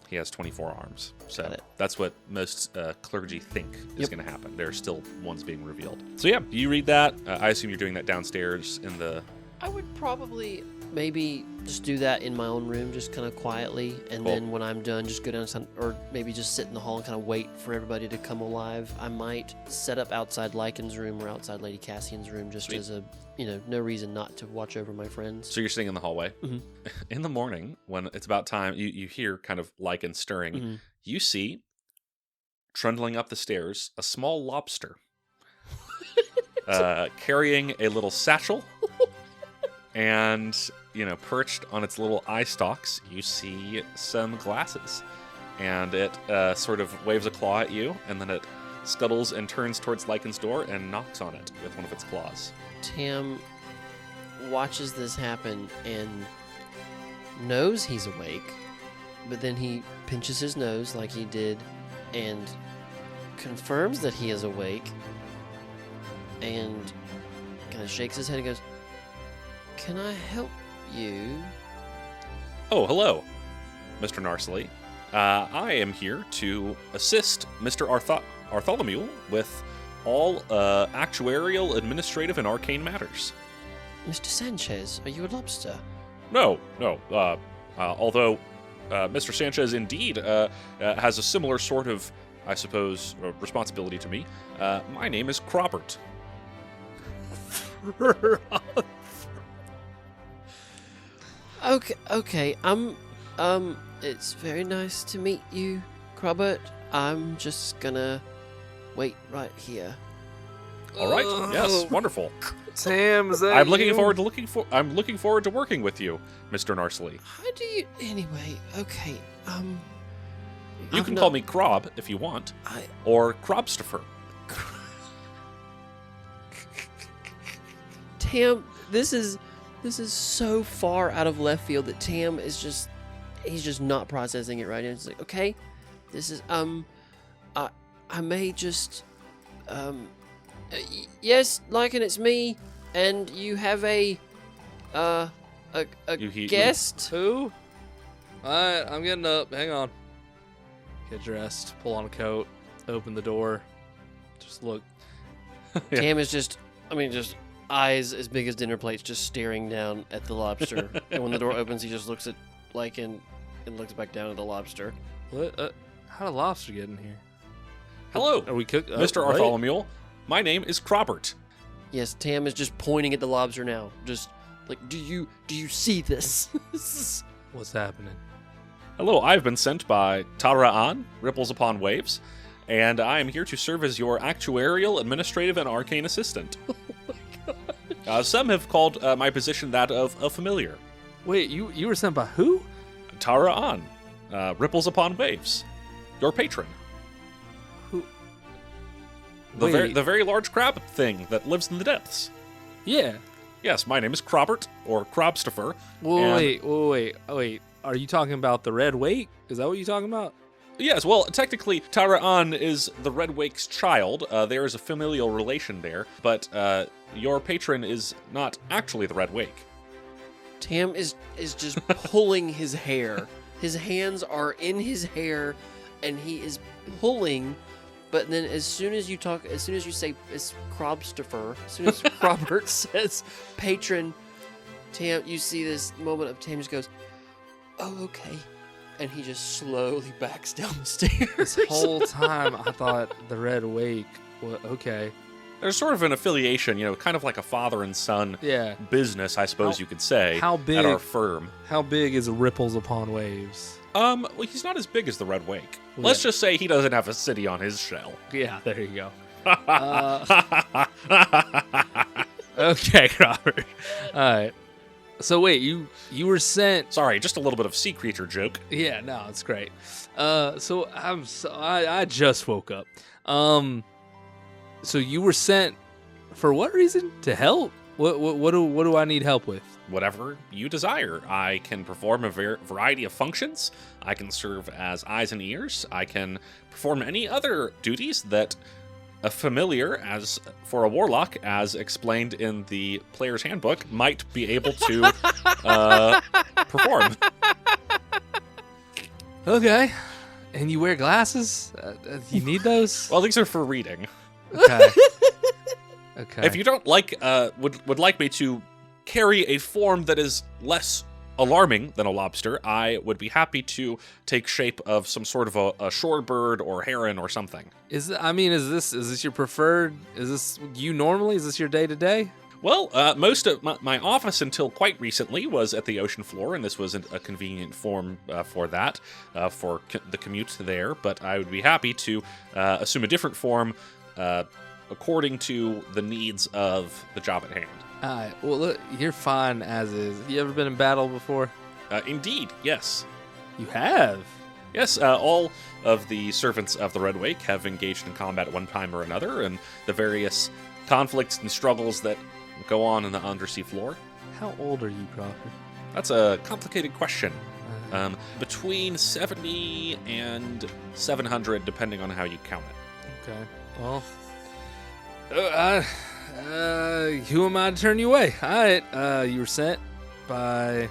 he has 24 arms. So Got it. that's what most clergy think is Yep. going to happen. There are still ones being revealed. So yeah, you read that. I assume you're doing that downstairs in the... I would probably maybe just do that in my own room, just kind of quietly, and Cool. then when I'm done, just go down or maybe just sit in the hall and kind of wait for everybody to come alive. I might set up outside Lycan's room or outside Lady Cassian's room, just Sweet. as a, no reason not to watch over my friends. So you're sitting in the hallway. Mhm. In the morning, when it's about time, you hear kind of lichen stirring. Mhm. You see, trundling up the stairs, a small lobster carrying a little satchel. And, perched on its little eye stalks, you see some glasses. And it sort of waves a claw at you, and then it scuttles and turns towards Lycan's door and knocks on it with one of its claws. Tam watches this happen and knows he's awake, but then he pinches his nose like he did and confirms that he is awake and kind of shakes his head and goes, "Can I help you?" Oh, hello, Mr. Narsley. I am here to assist Mr. Bartholomew with all actuarial, administrative, and arcane matters. Mr. Sanchez, are you a lobster? No. Although Mr. Sanchez indeed has a similar sort of, I suppose, responsibility to me. My name is Cropert. Okay. It's very nice to meet you, Robert. I'm just gonna wait right here. All right. Yes. Wonderful. Tam, is that I'm looking you? forward to working with you, Mr. Narsley. How do you? Anyway, okay. You can call me Crob if you want, or Crobstopher. Tam, this is so far out of left field that Tam is he's just not processing it right now. It's like, okay, this is I may just yes, Lichen, it's me, and you have a guest. Who? Alright, I'm getting up. Hang on. Get dressed, pull on a coat, open the door, just look. Yeah. Tam is just eyes as big as dinner plates, just staring down at the lobster. And when the door opens, he just looks at Lichen and looks back down at the lobster. What? How did lobster get in here? Hello, Are we cook? Mr. what? Bartholomew. My name is Cropert. Yes, Tam is just pointing at the lobster now. Just like, do you see this? What's happening? Hello, I've been sent by Trireme, Ripples Upon Waves, and I am here to serve as your actuarial, administrative, and arcane assistant. Some have called my position that of a familiar. Wait, you were sent by who? Trireme, Ripples Upon Waves, your patron. Who? The very large crab thing that lives in the depths. Yeah. Yes, my name is Cropert, or Crobstopher. Wait. Are you talking about the red wake? Is that what you're talking about? Yes, well, technically, Trireme is the Red Wake's child. There is a familial relation there, but your patron is not actually the Red Wake. Tam is just pulling his hair. His hands are in his hair, and he is pulling. But then, as soon as you say it's Crobstopher, as soon as Robert says patron, Tam, you see this moment of Tam just goes, "Oh, okay," and he just slowly backs down the stairs. This whole time, I thought the red wake. Well, okay. There's sort of an affiliation, kind of like a father and son Yeah. business, I suppose you could say, How big? at our firm. How big is Ripples Upon Waves? Well, he's not as big as the Red Wake. Yeah. Let's just say he doesn't have a city on his shell. Yeah, there you go. Okay, Robert. All right. So wait, you were sent? Sorry, just a little bit of sea creature joke. Yeah, no, it's great. I just woke up. So you were sent for what reason? To help? What do I need help with? Whatever you desire. I can perform a variety of functions. I can serve as eyes and ears. I can perform any other duties that a familiar, as for a warlock, as explained in the player's handbook, might be able to perform. Okay. And you wear glasses? You need those? Well, these are for reading. Okay. Okay. If you don't like, would like me to carry a form that is less alarming than a lobster, I would be happy to take shape of some sort of a shorebird or heron or something. Is this your preferred? Is this you normally? Is this your day to day? Well, most of my office until quite recently was at the ocean floor, and this was a convenient form for that, for the commute there. But I would be happy to assume a different form according to the needs of the job at hand. Well, look, you're fine as is. You ever been in battle before? Indeed, yes. You have? Yes, all of the servants of the Red Wake have engaged in combat at one time or another, and the various conflicts and struggles that go on in the undersea floor. How old are you, Crawford? That's a complicated question. Between 70 and 700, depending on how you count it. Okay. Well, who am I to turn you away? All right. You were sent by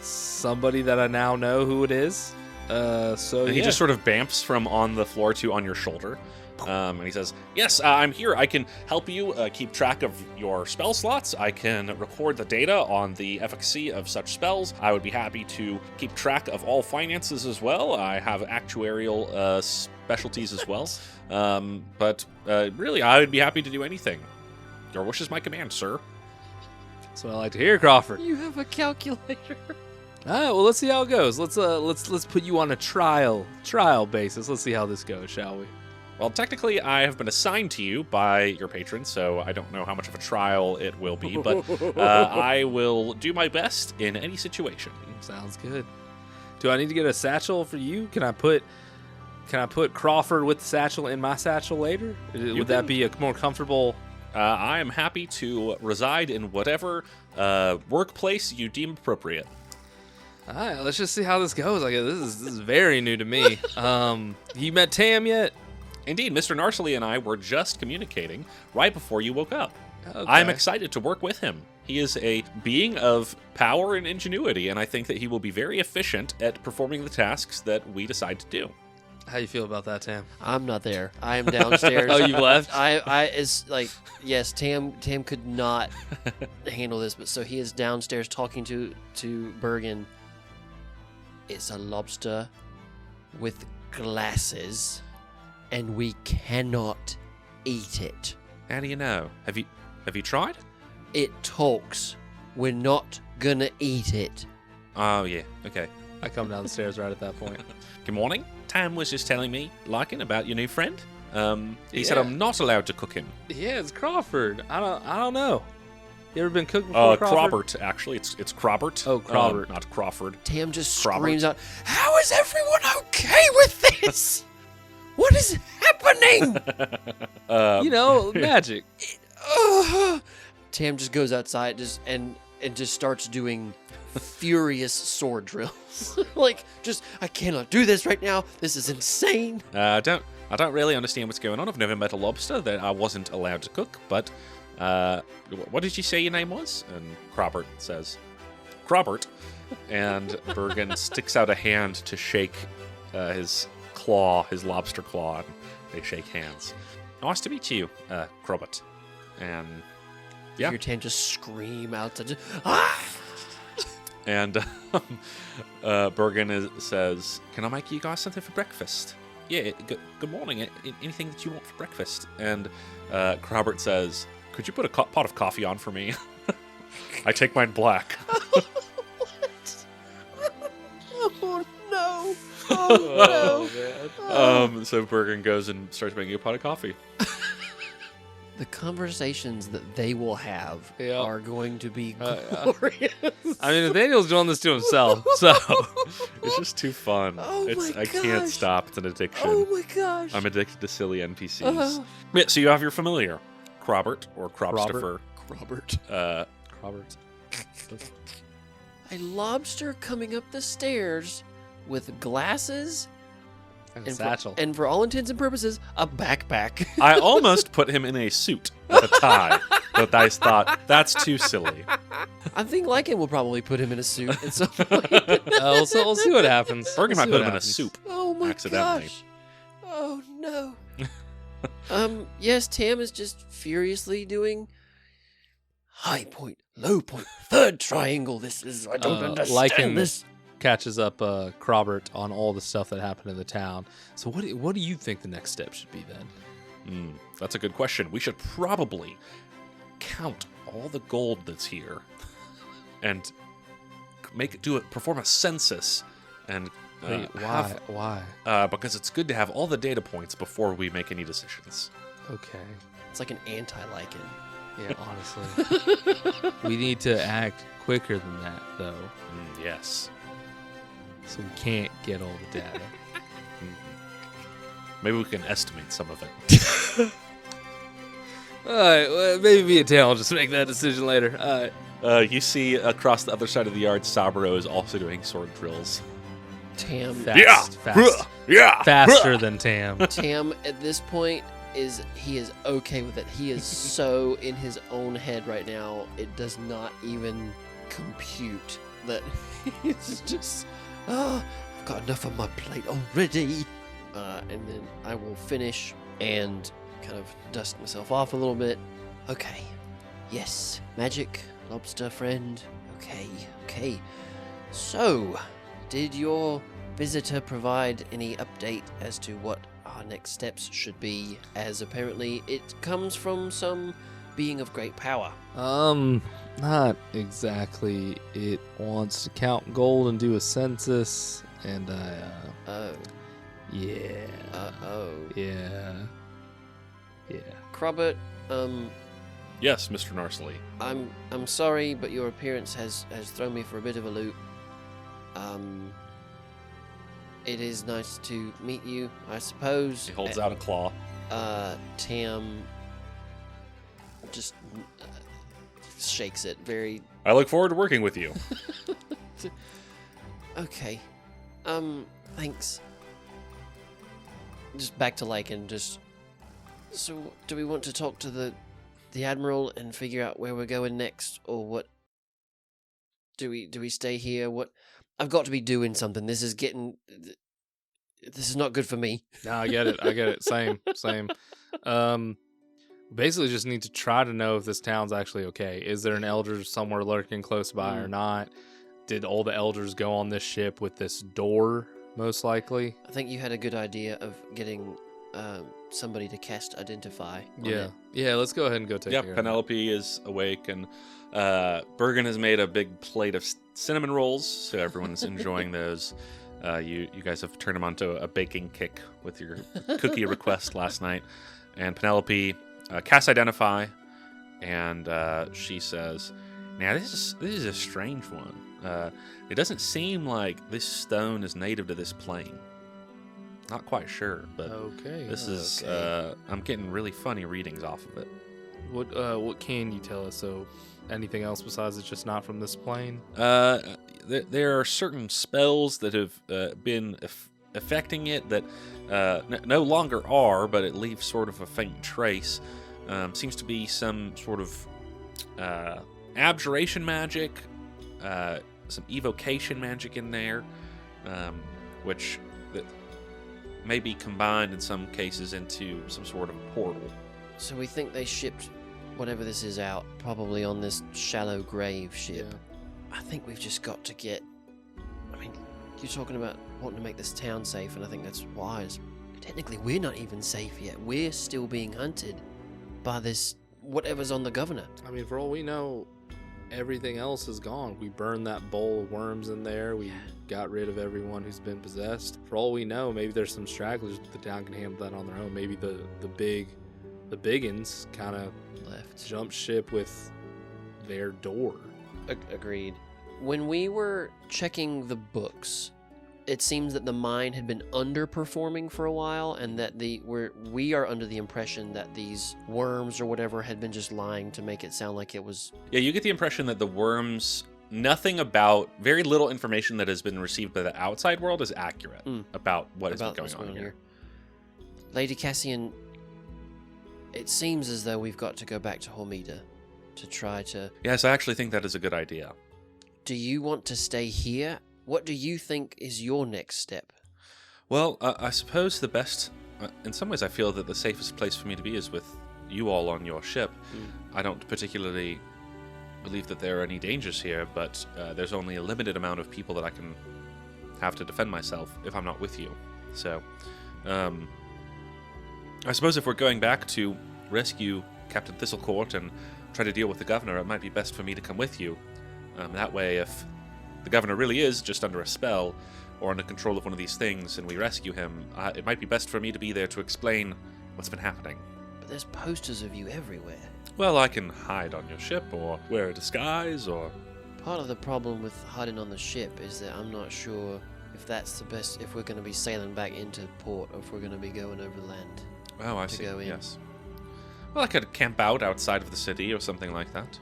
somebody that I now know who it is. So and he just sort of bamps from on the floor to on your shoulder. And he says, yes, I'm here. I can help you keep track of your spell slots. I can record the data on the efficacy of such spells. I would be happy to keep track of all finances as well. I have actuarial specialties as well. But really, I would be happy to do anything. Your wish is my command, sir. That's what I like to hear, Crawford. You have a calculator. All right, well, let's see how it goes. Let's put you on a trial basis. Let's see how this goes, shall we? Well, technically, I have been assigned to you by your patron, so I don't know how much of a trial it will be, but I will do my best in any situation. Sounds good. Do I need to get a satchel for you? Can I put Crawford with the satchel in my satchel later? Would that be a more comfortable? I am happy to reside in whatever workplace you deem appropriate. All right, let's just see how this goes. Like this is very new to me. You met Tam yet? Indeed, Mr. Narsley and I were just communicating right before you woke up. Okay. I'm excited to work with him. He is a being of power and ingenuity, and I think that he will be very efficient at performing the tasks that we decide to do. How you feel about that, Tam? I'm not there. I am downstairs. Oh, you left? It's like, yes, Tam could not handle this, but so he is downstairs talking to Bergen. It's a lobster with glasses, and we cannot eat it. How do you know? Have you tried? It talks. We're not gonna eat it. Oh, yeah. Okay. I come down the stairs right at that point. Good morning. Tam was just telling me, Lichen, about your new friend. He said Yeah. I'm not allowed to cook him. Yeah, it's Crawford. I don't know. You ever been cooked before, Crawford? Crawbert, actually. It's Crawbert. Oh, Crawbert. Not Crawford. Tam just Robert. screams out, "How is everyone okay with this? What is happening?" Magic. Tam just goes outside and just starts doing furious sword drills. I cannot do this right now. This is insane. I don't really understand what's going on. I've never met a lobster that I wasn't allowed to cook, but what did you say your name was? And Crawbert says, Crawbert. And Bergen sticks out a hand to shake his lobster claw, and they shake hands. Nice to meet you, Crawbert. And yeah. You hear Tam just scream out to ah! And Bergen says, "Can I make you guys something for breakfast?" Yeah, good morning. Anything that you want for breakfast? And Crawbert says, "Could you put a pot of coffee on for me?" I take mine black. Oh no! Oh no! So Bergen goes and starts making a pot of coffee. The conversations that they will have Yeah. are going to be glorious. I mean, Nathaniel's doing this to himself, so It's just too fun. Oh my I can't gosh. stop. It's an addiction. Oh my gosh! I'm addicted to silly NPCs. Uh-huh. Yeah, so you have your familiar, Crawbert or Cropstifer. Robert. Robert. A lobster coming up the stairs with glasses And and satchel. and for all intents and purposes, a backpack. I almost put him in a suit with a tie, but I thought that's too silly. I think Lycan will probably put him in a suit at some point. We'll see what happens. Bergen We'll might see put what him in a happens. soup. Oh my Accidentally. gosh. Oh no. Yes, Tam is just furiously doing high point, low point, third triangle. This is, I don't understand Lichen this. catches up Crobert on all the stuff that happened in the town. So what do you think the next step should be then? That's a good question. We should probably count all the gold that's here and perform a census and Wait, why? because it's good to have all the data points before we make any decisions. Okay. It's like an anti-Lichen. Yeah, honestly. We need to act quicker than that, though. Yes. So we can't get all the data. Maybe we can estimate some of it. All right, well, maybe me and Tam will just make that decision later. All right. You see across the other side of the yard, Saburo is also doing sword drills. Tam, Faster than Tam. Tam at this point is okay with it. He is so in his own head right now. It does not even compute that he's just, I've got enough on my plate already. And then I will finish and kind of dust myself off a little bit. Okay. Yes. Magic, lobster friend. Okay. So, did your visitor provide any update as to what our next steps should be, as apparently it comes from some being of great power? Not exactly. It wants to count gold and do a census, and Oh. Yeah. Oh. Yeah. Crobert, Yes, Mr. Narsley. I'm sorry, but your appearance has thrown me for a bit of a loop. It is nice to meet you, I suppose. He holds out a claw. Tam just shakes it very. I look forward to working with you. Okay. Thanks. Just back to Lichen, just. So, do we want to talk to the Admiral and figure out where we're going next, or what? Do we stay here? What? I've got to be doing something. This is not good for me. No, I get it. Same. Basically just need to try to know if this town's actually okay. Is there an elder somewhere lurking close by or not? Did all the elders go on this ship with this door, most likely? I think you had a good idea of getting somebody to cast Identify. Yeah, let's go ahead and go take care of it. Penelope is awake, and Bergen has made a big plate of cinnamon rolls, so everyone's enjoying those. You guys have turned him onto a baking kick with your cookie request last night. And Penelope casts Identify, and she says, "Now this is a strange one. It doesn't seem like this stone is native to this plane. Not quite sure, but okay. This is I'm getting really funny readings off of it. What can you tell us? So, anything else besides it's just not from this plane? There are certain spells that have been affecting it that no longer are, but it leaves sort of a faint trace. Seems to be some sort of abjuration magic, some evocation magic in there, which may be combined in some cases into some sort of portal. So we think they shipped whatever this is out, probably on this shallow grave ship. Yeah. I think we've just got to get... I mean, you're talking about wanting to make this town safe, and I think that's wise. Technically, we're not even safe yet. We're still being hunted by this whatever's on the governor. I mean, for all we know, everything else is gone. We burned that bowl of worms in there. We got rid of everyone who's been possessed. For all we know, maybe there's some stragglers, but the town can handle that on their own. Maybe the biggins kind of Left. jumped ship with their door. Agreed. When we were checking the books, it seems that the mine had been underperforming for a while, and that we are under the impression that these worms or whatever had been just lying to make it sound like it was. Yeah, you get the impression that the worms, very little information that has been received by the outside world is accurate about what has been going on here. Lady Cassian, it seems as though we've got to go back to Hormida to try to... Yes, I actually think that is a good idea. Do you want to stay here? What do you think is your next step? Well, I suppose the best... in some ways, I feel that the safest place for me to be is with you all on your ship. I don't particularly believe that there are any dangers here, but there's only a limited amount of people that I can have to defend myself if I'm not with you. So, I suppose if we're going back to rescue Captain Thistlecourt and try to deal with the governor, it might be best for me to come with you. That way, if the governor really is just under a spell or under control of one of these things and we rescue him, it might be best for me to be there to explain what's been happening. But there's posters of you everywhere. Well, I can hide on your ship or wear a disguise or... Part of the problem with hiding on the ship is that I'm not sure if that's the best, if we're going to be sailing back into port or if we're going to be going over land. Oh, I see. Yes. Well, I could camp out outside of the city or something like that.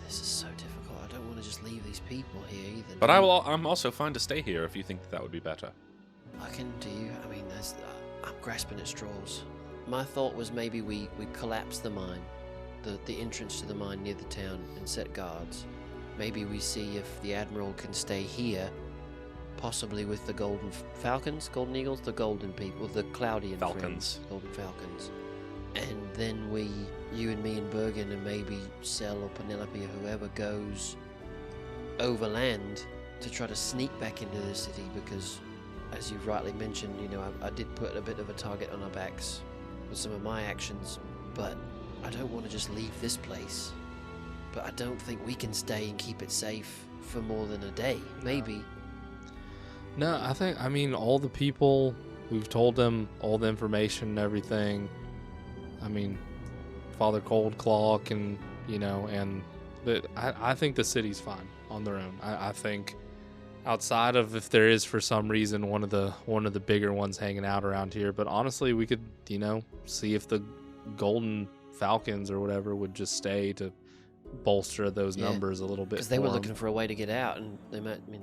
This is so difficult. I don't want to just leave these people here either. But I'm also fine to stay here if you think that would be better. I can do. I mean, I'm grasping at straws. My thought was maybe we collapse the mine, the entrance to the mine near the town, and set guards. Maybe we see if the Admiral can stay here, possibly with the Golden Eagles, the Golden people, the Cloudian Falcons. Golden Falcons. And then you and me and Bergen and maybe Sel or Penelope or whoever goes overland to try to sneak back into the city because, as you've rightly mentioned, I did put a bit of a target on our backs with some of my actions, but I don't want to just leave this place. But I don't think we can stay and keep it safe for more than a day. Maybe. No, I mean, all the people, we've told them all the information and everything. I mean, Father Coldclaw can, but I think the city's fine on their own. I think outside of if there is for some reason one of the bigger ones hanging out around here, but honestly, we could, see if the Golden Falcons or whatever would just stay to bolster those numbers a little bit. Because they were looking for a way to get out, and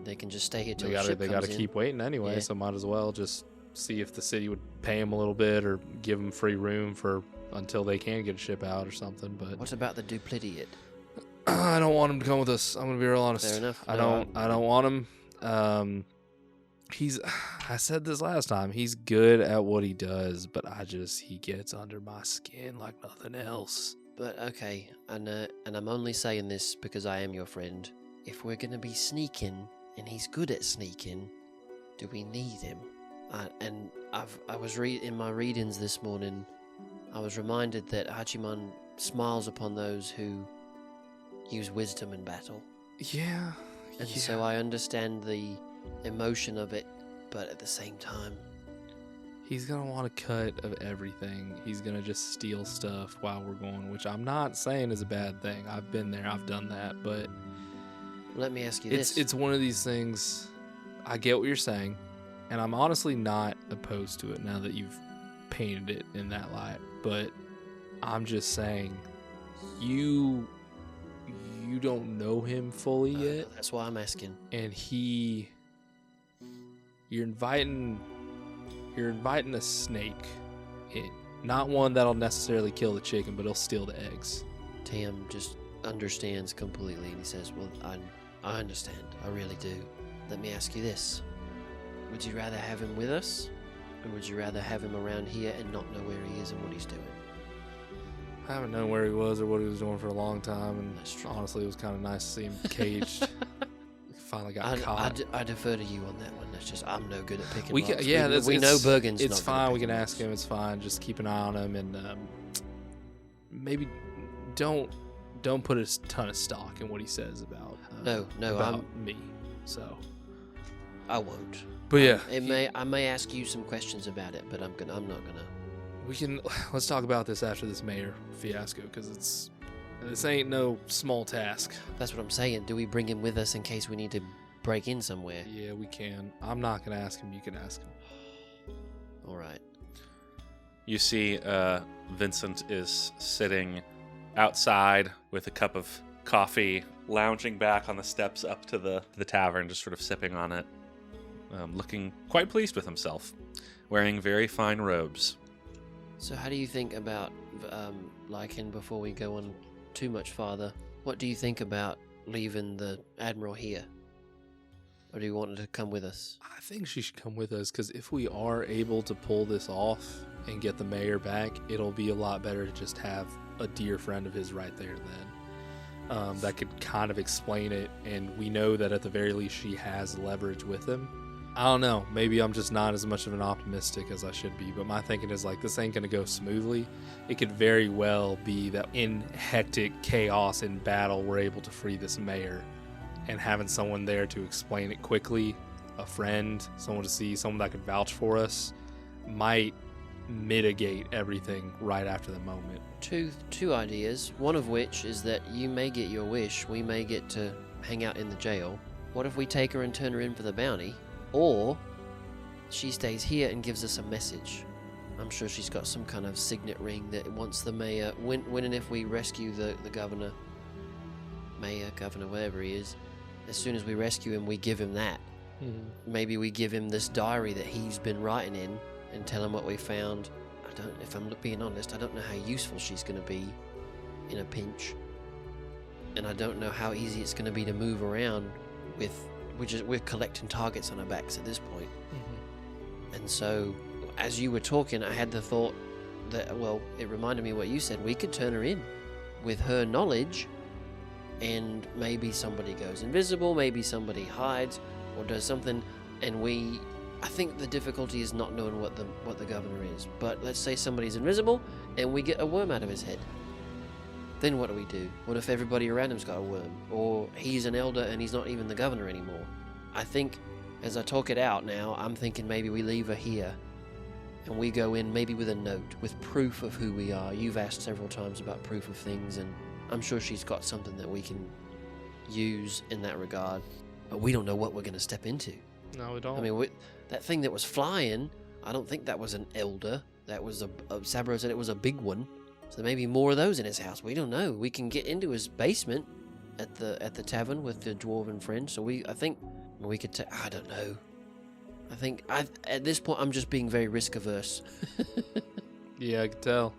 they can just stay here till the ship they comes got to in. keep waiting anyway, so might as well just see if the city would pay them a little bit or give them free room for until they can get a ship out or something. But what about the Duplidiot? I don't want him to come with us. I'm gonna be real honest. Fair enough. I don't want him. I said this last time. He's good at what he does, but he gets under my skin like nothing else. But okay, and I'm only saying this because I am your friend. If we're gonna be sneaking, and he's good at sneaking, do we need him? I was in my readings this morning. I was reminded that Hachiman smiles upon those who use wisdom in battle. Yeah. And so I understand the emotion of it, but at the same time, he's going to want a cut of everything. He's going to just steal stuff while we're going, which I'm not saying is a bad thing. I've been there. I've done that. But let me ask you this. It's one of these things. I get what you're saying, and I'm honestly not opposed to it now that you've painted it in that light. But I'm just saying, you don't know him fully yet. That's why I'm asking. And you're inviting a snake in. Not one that'll necessarily kill the chicken, but he'll steal the eggs. Tam just understands completely, and he says, well, I understand. I really do. Let me ask you this. Would you rather have him with us, or would you rather have him around here and not know where he is and what he's doing? I haven't known where he was or what he was doing for a long time, and honestly, it was kind of nice to see him caged. Finally got caught. I defer to you on that one. That's just I'm no good at picking. We know Bergen's. It's not fine. We can ask him. It's fine. Just keep an eye on him, and maybe don't put a ton of stock in what he says about me. So I won't. But yeah, I may ask you some questions about it, but I'm not gonna. Let's talk about this after this mayor fiasco, because this ain't no small task. That's what I'm saying. Do we bring him with us in case we need to break in somewhere? Yeah, we can. I'm not gonna ask him. You can ask him. All right. You see, Vincent is sitting outside with a cup of coffee, lounging back on the steps up to the tavern, just sort of sipping on it, looking quite pleased with himself, wearing very fine robes. So how do you think about Lichen before we go on too much farther? What do you think about leaving the Admiral here? Or do you want her to come with us? I think she should come with us, because if we are able to pull this off and get the mayor back, it'll be a lot better to just have a dear friend of his right there then. that could kind of explain it, and we know that at the very least she has leverage with him. I don't know. Maybe I'm just not as much of an optimistic as I should be, but my thinking is like, this ain't going to go smoothly. It could very well be that in hectic chaos in battle, we're able to free this mayor, and having someone there to explain it quickly, a friend, someone to see, someone that could vouch for us, might mitigate everything right after the moment. Two ideas, one of which is that you may get your wish. We may get to hang out in the jail. What if we take her and turn her in for the bounty? Or she stays here and gives us a message. I'm sure she's got some kind of signet ring that once the mayor, when and if we rescue the governor, whatever he is, as soon as we rescue him, we give him that. Mm-hmm. Maybe we give him this diary that he's been writing in and tell him what we found. If I'm being honest, I don't know how useful she's going to be in a pinch. And I don't know how easy it's going to be to move around with... We're collecting targets on our backs at this point. Mm-hmm. And so, as you were talking, I had the thought that, well, it reminded me what you said. We could turn her in with her knowledge, and maybe somebody goes invisible, maybe somebody hides or does something, and I think the difficulty is not knowing what the governor is. But let's say somebody's invisible, and we get a worm out of his head. Then what do? What if everybody around him's got a worm? Or he's an elder and he's not even the governor anymore? I think, as I talk it out now, I'm thinking maybe we leave her here and we go in maybe with a note, with proof of who we are. You've asked several times about proof of things, and I'm sure she's got something that we can use in that regard. But we don't know what we're going to step into. No, we don't. I mean, that thing that was flying, I don't think that was an elder. That was Sabro said it was a big one. So there may be more of those in his house. We don't know. We can get into his basement at the tavern with the dwarven friend. So I think we could I don't know. I think at this point I'm just being very risk averse. Yeah, I can tell.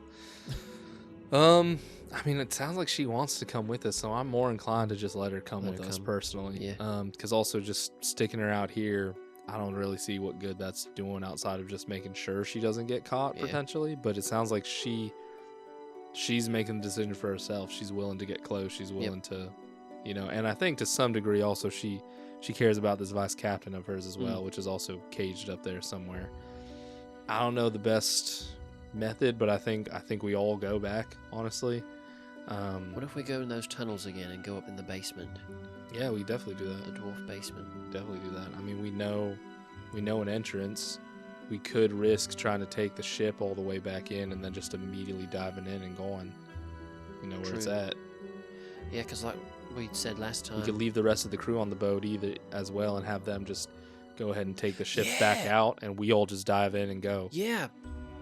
I mean, it sounds like she wants to come with us, so I'm more inclined to just let her come with us personally. Yeah. Because also just sticking her out here, I don't really see what good that's doing outside of just making sure she doesn't get caught potentially. But it sounds like she's making the decision for herself. She's willing to get close. She's willing to, and I think to some degree also she cares about this vice captain of hers as well, which is also caged up there somewhere. I don't know the best method, but I think we all go back, honestly. What if we go in those tunnels again and go up in the basement? Yeah, we definitely do that. The dwarf basement. Definitely do that. I mean, we know an entrance. We could risk trying to take the ship all the way back in and then just immediately diving in and going, where it's at. Yeah, because like we said last time, we could leave the rest of the crew on the boat either as well and have them just go ahead and take the ship back out, and we all just dive in and go. Yeah,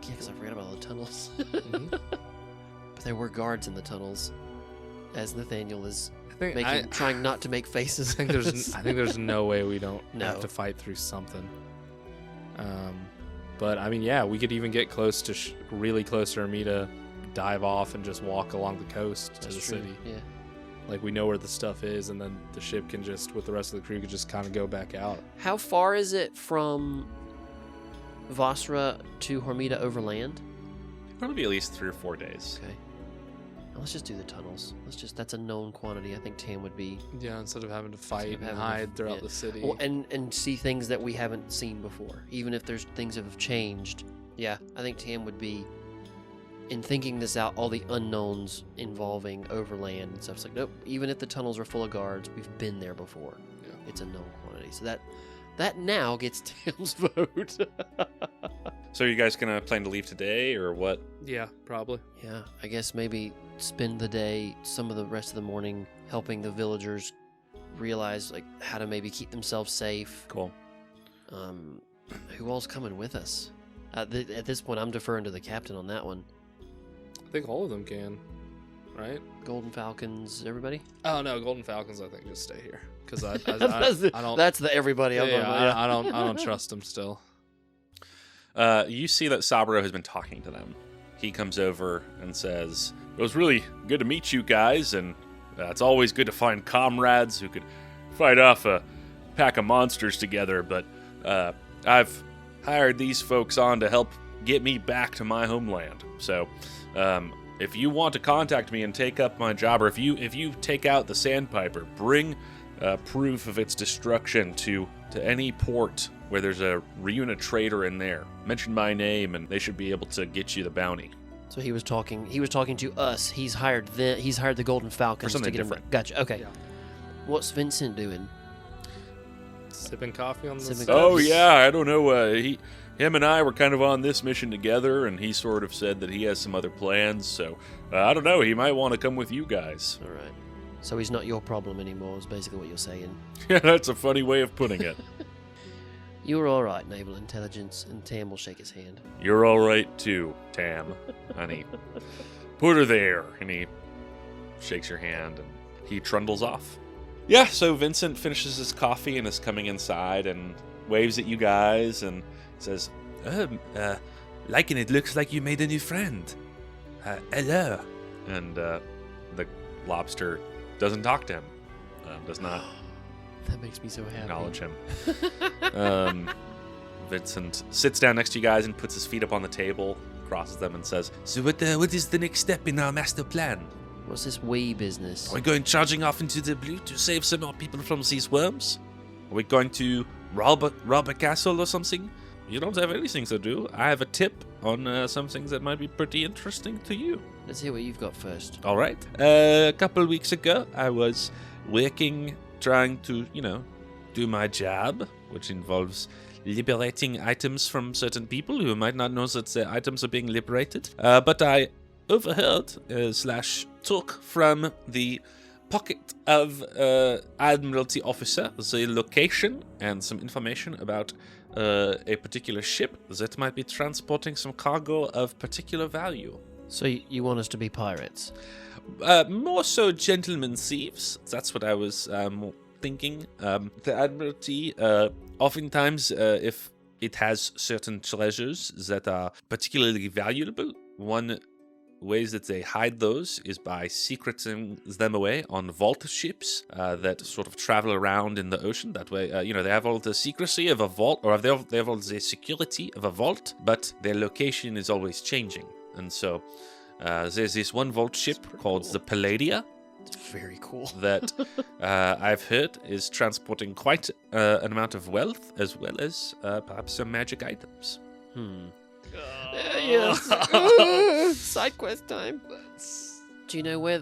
because I forgot about all the tunnels. Mm-hmm. But there were guards in the tunnels, as Nathaniel is trying not to make faces. I think there's no way we don't have No. to fight through something. But I mean, yeah, we could even get close to really close to Armida, dive off and just walk along the coast to the city. Yeah. Like we know where the stuff is, and then the ship can just, with the rest of the crew, could just kind of go back out. How far is it from Vasra to Hormida overland? Probably be at least 3 or 4 days. Okay. Now let's just do the tunnels. That's a known quantity. I think Tam would be. Yeah, instead of having to fight and having to- hide throughout yeah. the city. Well, and see things that we haven't seen before, even if there's things that have changed. Yeah, I think Tam would be, in thinking this out, all the unknowns involving overland and stuff. It's like, nope, even if the tunnels are full of guards, we've been there before. Yeah. It's a known quantity. So that now gets Tam's vote. So are you guys going to plan to leave today, or what? Yeah, probably. Yeah, I guess maybe spend the day, some of the rest of the morning, helping the villagers realize like how to maybe keep themselves safe. Cool. Who all's coming with us? At this point, I'm deferring to the captain on that one. I think all of them can, right? Golden Falcons, everybody. Oh no, Golden Falcons. I think just stay here because I don't. That's the everybody. I'm Yeah, going with. I don't trust them still. You see that Sabro has been talking to them. He comes over and says, "It was really good to meet you guys, and it's always good to find comrades who could fight off a pack of monsters together, but I've hired these folks on to help get me back to my homeland. So if you want to contact me and take up my job, or if you take out the Sandpiper, bring proof of its destruction to any port where there's a Reuna trader in there. Mention my name, and they should be able to get you the bounty. So he was talking to us. He's hired the Golden Falcons something to get different. him. Gotcha. Okay. Yeah. What's Vincent doing? Sipping coffee on the Sipping side. Oh yeah, I don't know. Him and I were kind of on this mission together, and he sort of said that he has some other plans. So I don't know. He might want to come with you guys. All right. So he's not your problem anymore. Is basically what you're saying. Yeah, that's a funny way of putting it. You're all right, Naval Intelligence, and Tam will shake his hand. You're all right too, Tam. Honey, put her there. And he shakes your hand, and he trundles off. Yeah. So Vincent finishes his coffee and is coming inside and waves at you guys and says, Lichen, it looks like you made a new friend. Hello. and the lobster doesn't talk to him. Does not That makes me so happy. acknowledge him. Vincent sits down next to you guys and puts his feet up on the table, crosses them, and says, So what is the next step in our master plan? What's this wee business? Are we going charging off into the blue to save some more people from these worms? Are we going to rob a castle or something? "You don't have anything to do. I have a tip on some things that might be pretty interesting to you." Let's hear what you've got first. All right. A couple of weeks ago, I was working, trying to, do my job, which involves liberating items from certain people who might not know that their items are being liberated. But I overheard / took from the pocket of Admiralty officer the location and some information about a particular ship that might be transporting some cargo of particular value. So you want us to be pirates? More so gentlemen thieves. That's what I was thinking. The Admiralty, oftentimes, if it has certain treasures that are particularly valuable, one ways that they hide those is by secreting them away on vault ships that sort of travel around in the ocean. That way, they have all the secrecy of a vault, or they have all the security of a vault, but their location is always changing. And so there's this one vault ship called the Palladia It's very cool. that I've heard is transporting quite an amount of wealth, as well as perhaps some magic items. Yes. Side quest time. Do you know where?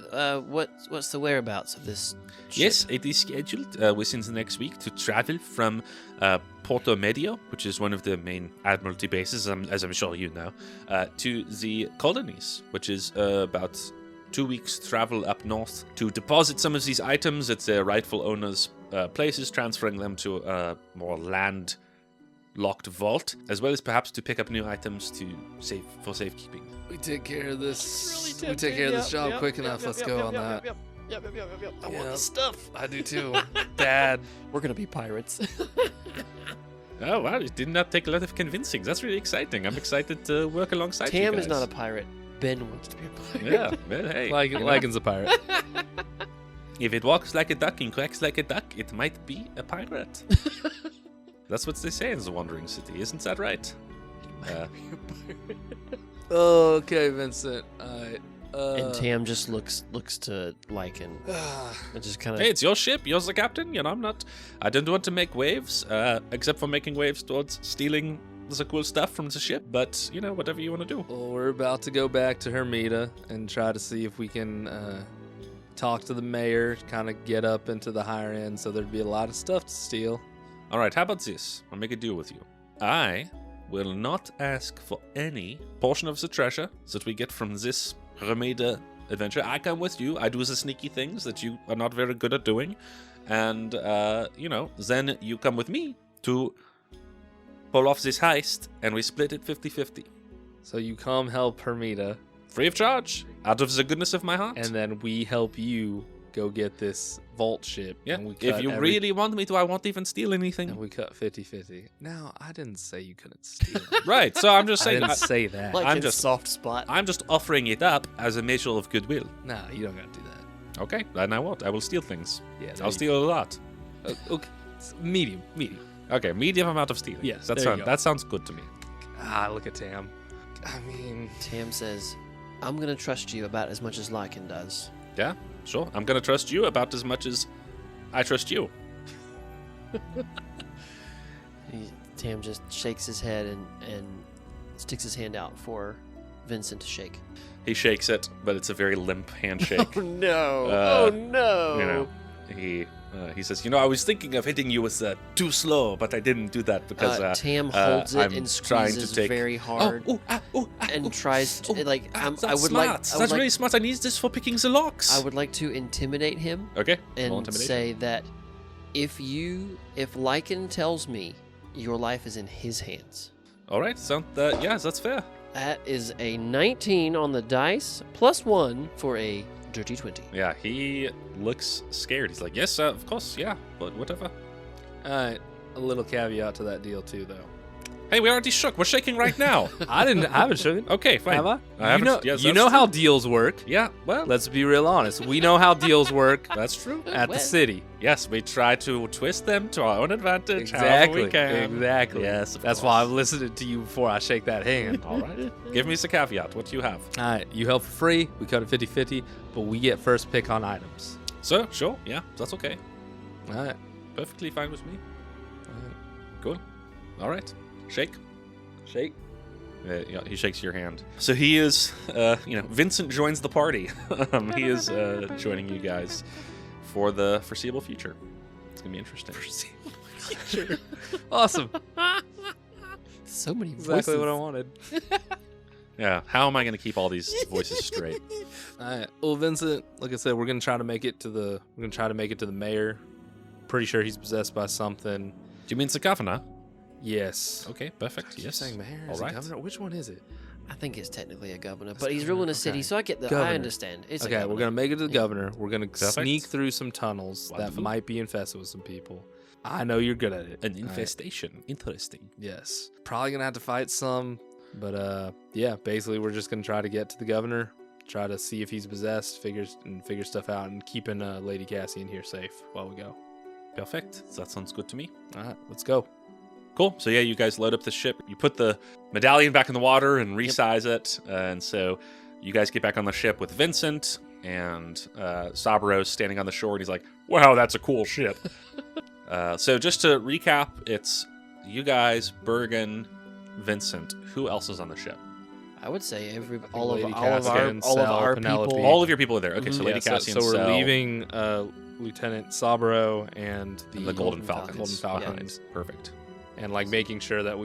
What's the whereabouts of this ship? Yes, it is scheduled within the next week to travel from Porto Medio, which is one of the main Admiralty bases, as I'm sure you know, to the colonies, which is about 2 weeks travel up north to deposit some of these items at their rightful owners' places, transferring them to a more land-locked vault, as well as perhaps to pick up new items for safekeeping. We take care of this. Really We take care of this job quick enough. Let's go on that. I want the stuff. I do too. Dad. We're gonna be pirates. Oh wow, it did not take a lot of convincing. That's really exciting. I'm excited to work alongside you Tam guys. is not a pirate. Ben wants to be a pirate. Yeah, well, hey. Liken's a pirate. If it walks like a duck and quacks like a duck, it might be a pirate. That's what they say in the Wandering City, isn't that right? Okay, Vincent. Alright. And Tam just looks to Lichen and just kind of. Hey, it's your ship. You're the captain. I don't want to make waves, except for making waves towards stealing the cool stuff from the ship. But whatever you want to do. Well, we're about to go back to Hermida and try to see if we can talk to the mayor, kind of get up into the higher end, so there'd be a lot of stuff to steal. All right, how about this? I'll make a deal with you. I will not ask for any portion of the treasure that we get from this Remeda adventure. I come with you. I do the sneaky things that you are not very good at doing. And, then you come with me to pull off this heist, and we split it 50-50. So you come help Hermida, Free of charge, out of the goodness of my heart. and then we help you go get this vault ship. yeah, And we if cut you really want me to, I won't even steal And anything. we cut 50-50. Now, I didn't say you couldn't steal. Right, so I'm just I saying... didn't say that. Liken's just- soft spot. I'm just offering it up as a measure of goodwill. No, you don't gotta do that. Okay, then I won't. I will steal things. Yeah, I'll steal a lot. Okay, medium. Okay, medium amount of stealing. Yes, That's there you fine. go. That sounds good to me. Look at Tam. I mean, Tam says, I'm gonna trust you about as much as Lichen does. Yeah, sure. I'm gonna trust you about as much as I trust you. Tam just shakes his head and sticks his hand out for Vincent to shake. He shakes it, but it's a very limp handshake. Oh no! Uh, Oh no! You know, he says, I was thinking of hitting you with too slow, but I didn't do that because Tam holds it I'm and trying to squeezes take very hard and tries to that's I would smart. like That's really smart. I need this for picking the locks. I would like to intimidate him Okay. Roll and intimidation. say that if Lichen tells me your life is in his hands. All right. Yes, that's fair. That is a 19 on the dice, +1 for a dirty 20. Yeah, he looks scared. He's like, yes, of course, yeah, but whatever. All right, a little caveat to that deal too, though. Hey, we already shook. We're shaking right now. I haven't shown it. Okay, fine. Have I? I haven't. You Yes, know that's how true. deals work. Yeah, well, Let's be real honest. We know how deals work that's true. at the Well. city. Yes, we try to twist them to our own advantage. However we can. Exactly. Yes, of That's course. why I've listened to you before I shake that hand. All right. Give me the caveat. What do you have? All right, you help for free. We cut it 50-50, but we get first pick on items. So, sure. Yeah, that's okay. All right. Perfectly fine with me. Cool. All right. Shake. Shake. Yeah, he shakes your hand. So he is, Vincent joins the party. He is joining you guys for the foreseeable future. It's going to be interesting. Awesome. So many voices. Exactly what I wanted. Yeah, how am I going to keep all these voices straight? All right. Well, Vincent, like I said, we're gonna try to make it to the mayor. Pretty sure he's possessed by something. Do you mean Sakafana? Yes. Okay, perfect. You're Yes. saying mayor? All Is it right. governor? Which one is it? I think it's technically a governor, It's but he's governor, ruling a city, okay. so I get the. Governor. I understand. It's a Okay, we're governor. gonna make it to the Yeah. governor. We're gonna Perfect. sneak through some tunnels Wonderful. that might be infested with some people. I know you're good at it. An All right. infestation. Interesting. Yes. Probably gonna have to fight some, but yeah. Basically, we're just gonna try to get to the governor, try to see if he's possessed, figure stuff out, and keeping Lady Cassian here safe while we go. Perfect. That sounds good to me. All right, let's go. Cool. So yeah, you guys load up the ship. You put the medallion back in the water and resize it. And so you guys get back on the ship with Vincent and Sabaro's standing on the shore. And he's like, wow, that's a cool ship. So just to recap, it's you guys, Bergen, Vincent. Who else is on the ship? I would say all of our Penelope. people. All of your people are there. Okay, so Yeah, Lady Cassian, so we're Sel, leaving Lieutenant Sabaro and the Golden Falcons. Golden Falcons. Perfect. And like making sure that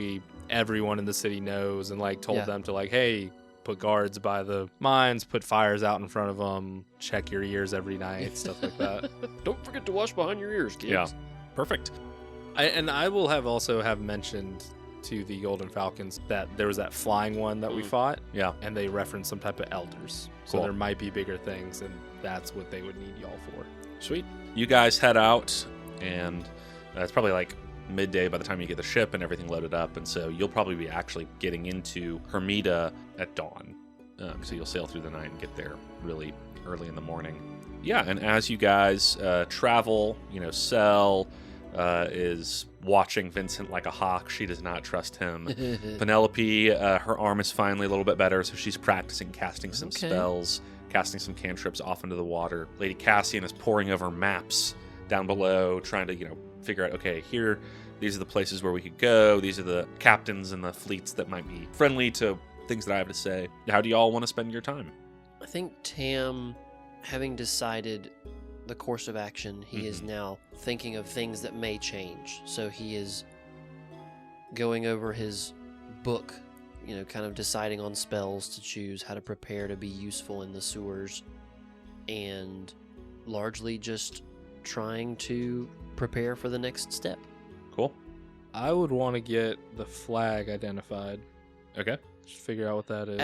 everyone in the city knows and like told Yeah. them to like, hey, put guards by the mines, put fires out in front of them, check your ears every night, stuff like that. Don't forget to wash behind your ears, kids. Yeah. Perfect. I will have mentioned to the Golden Falcons that there was that flying one that we fought, Yeah. and they referenced some type of elders. So Cool. there might be bigger things, and that's what they would need y'all for. Sweet. You guys head out, and it's probably like midday by the time you get the ship and everything loaded up, and so you'll probably be actually getting into Hermida at dawn. So you'll sail through the night and get there really early in the morning. Yeah, and as you guys travel, Sel is watching Vincent like a hawk. She does not trust him. Penelope, her arm is finally a little bit better, so she's practicing casting some Okay. spells, casting some cantrips off into the water. Lady Cassian is poring over maps down below, trying to, figure out, okay, here, these are the places where we could go. These are the captains and the fleets that might be friendly to things that I have to say. How do y'all want to spend your time? I think Tam, having decided the course of action, he is now thinking of things that may change. So he is going over his book, kind of deciding on spells to choose, how to prepare to be useful in the sewers, and largely just trying to prepare for the next step. Cool. I would want to get the flag identified. Okay. Just figure out what that is.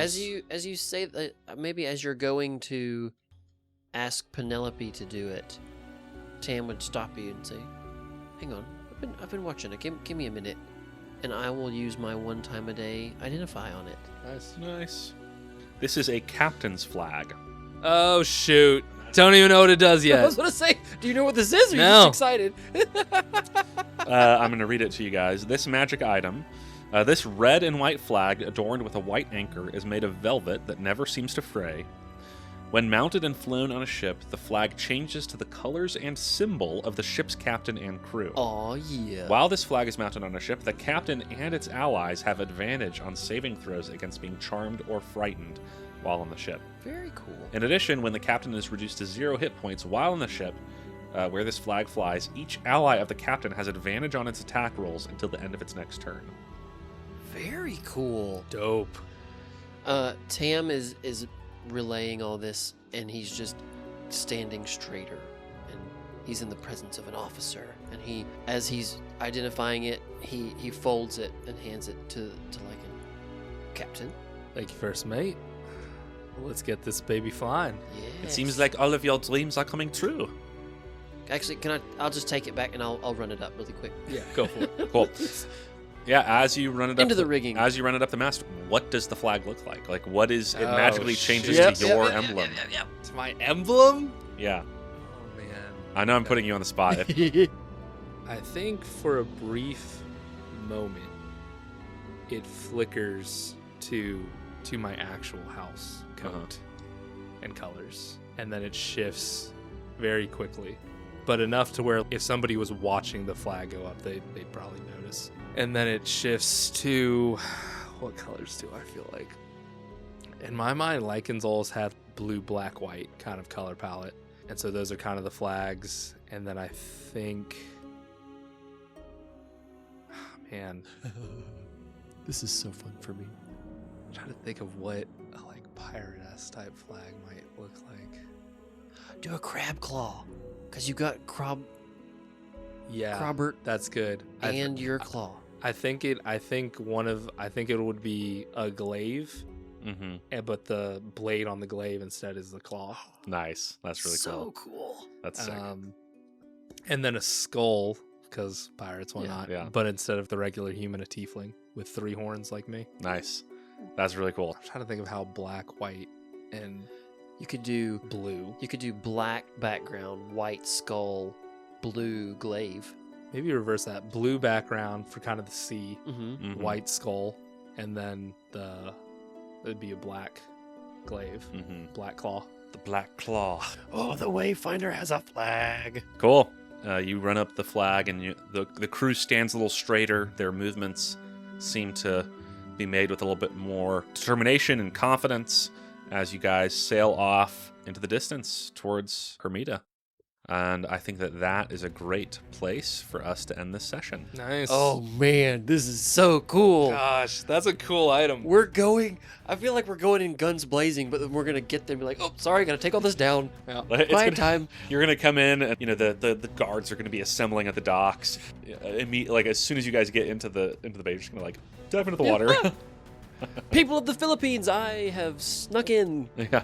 As you say that, maybe as you're going to ask Penelope to do it, Tam would stop you and say, "Hang on, I've been watching it. Give me a minute, and I will use my one time a day identify on it." Nice. This is a captain's flag. Oh shoot! Don't even know what it does I yet. was gonna say, do you know what this is? Or are you No. just excited? I'm going to read it to you guys. This magic item This red and white flag, adorned with a white anchor, is made of velvet that never seems to fray. When mounted and flown on a ship, the flag changes to the colors and symbol of the ship's captain and crew. Aw, yeah. While this flag is mounted on a ship, the captain and its allies have advantage on saving throws against being charmed or frightened while on the ship. Very cool. In addition, when the captain is reduced to 0 hit points while on the ship, where this flag flies, each ally of the captain has advantage on its attack rolls until the end of its next turn. Very cool. Dope. Tam is relaying all this, and he's just standing straighter, and he's in the presence of an officer, and as he's identifying it, he folds it and hands it to Lichen. Captain? Thank you, first mate. Let's get this baby flying. Yeah. It seems like all of your dreams are coming true. Actually, I'll just take it back and I'll run it up really quick. Yeah, go for it. Cool. Yeah, as you run it up Into the rigging. As you run it up the mast, what does the flag look like? Like, what is it? Oh, Magically changes shit. to your emblem. It's my emblem? Yeah, Oh, man. I know I'm putting you on the spot. I think for a brief moment, it flickers to my actual house coat and colors, and then it shifts very quickly, but enough to where if somebody was watching the flag go up, they'd probably notice. And then it shifts to what colors do I feel like? In my mind, Lichens always have blue, black, white kind of color palette, and so those are kind of the flags. And then I think, man, This is so fun for me. I'm trying to think of what a pirate-esque type flag might look like. Do a crab claw, because you got Yeah, Crobert that's good. and your claw. I think it would be a glaive, Mm-hmm. but the blade on the glaive instead is the claw. Nice. That's really so cool. That's sick. And then a skull, because pirates, why Yeah. not? Yeah. But instead of the regular human, a tiefling with 3 horns like me. Nice. That's really cool. I'm trying to think of how black, white, and You could do blue. black background, white skull, blue glaive. Maybe reverse that. Blue background for kind of the sea, Mm-hmm. Mhm. white skull, and then it'd be a black glaive, Mhm. black claw. The Black Claw. Oh, the Wayfinder has a flag. Cool. You run up the flag, and the crew stands a little straighter. Their movements seem to be made with a little bit more determination and confidence as you guys sail off into the distance towards Hermida. And I think that is a great place for us to end this session. Nice. Oh man, this is so cool. gosh, that's a cool item. I feel like we're going in guns blazing, but then we're gonna get there and be like, oh, sorry, gotta take all this down. Yeah. Quiet time. You're gonna come in, and the guards are gonna be assembling at the docks. Like as soon as you guys get into the bay, you're just gonna dive into the water. People of the Philippines, I have snuck in. Yeah.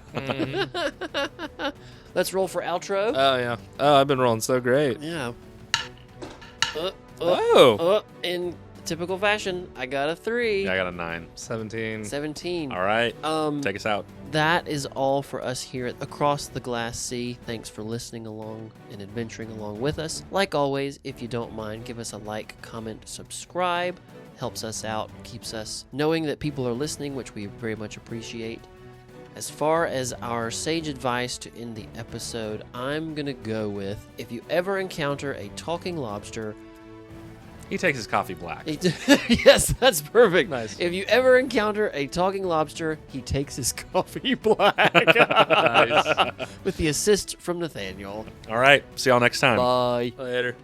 Let's roll for outro. Oh yeah. Oh, I've been rolling so great. Yeah. In typical fashion, I got a 3. Yeah, I got a 9. 17. 17. All right. Take us out. That is all for us here at Across the Glass Sea. Thanks for listening along and adventuring along with us. Like always, if you don't mind, give us a like, comment, subscribe. Helps us out, keeps us knowing that people are listening, which we very much appreciate. As far as our sage advice to end the episode, I'm going to go with, if you ever encounter a talking lobster... He takes his coffee black. Yes, that's perfect. Nice. If you ever encounter a talking lobster, he takes his coffee black. Nice. With the assist from Nathaniel. All right. See y'all next time. Bye. Later.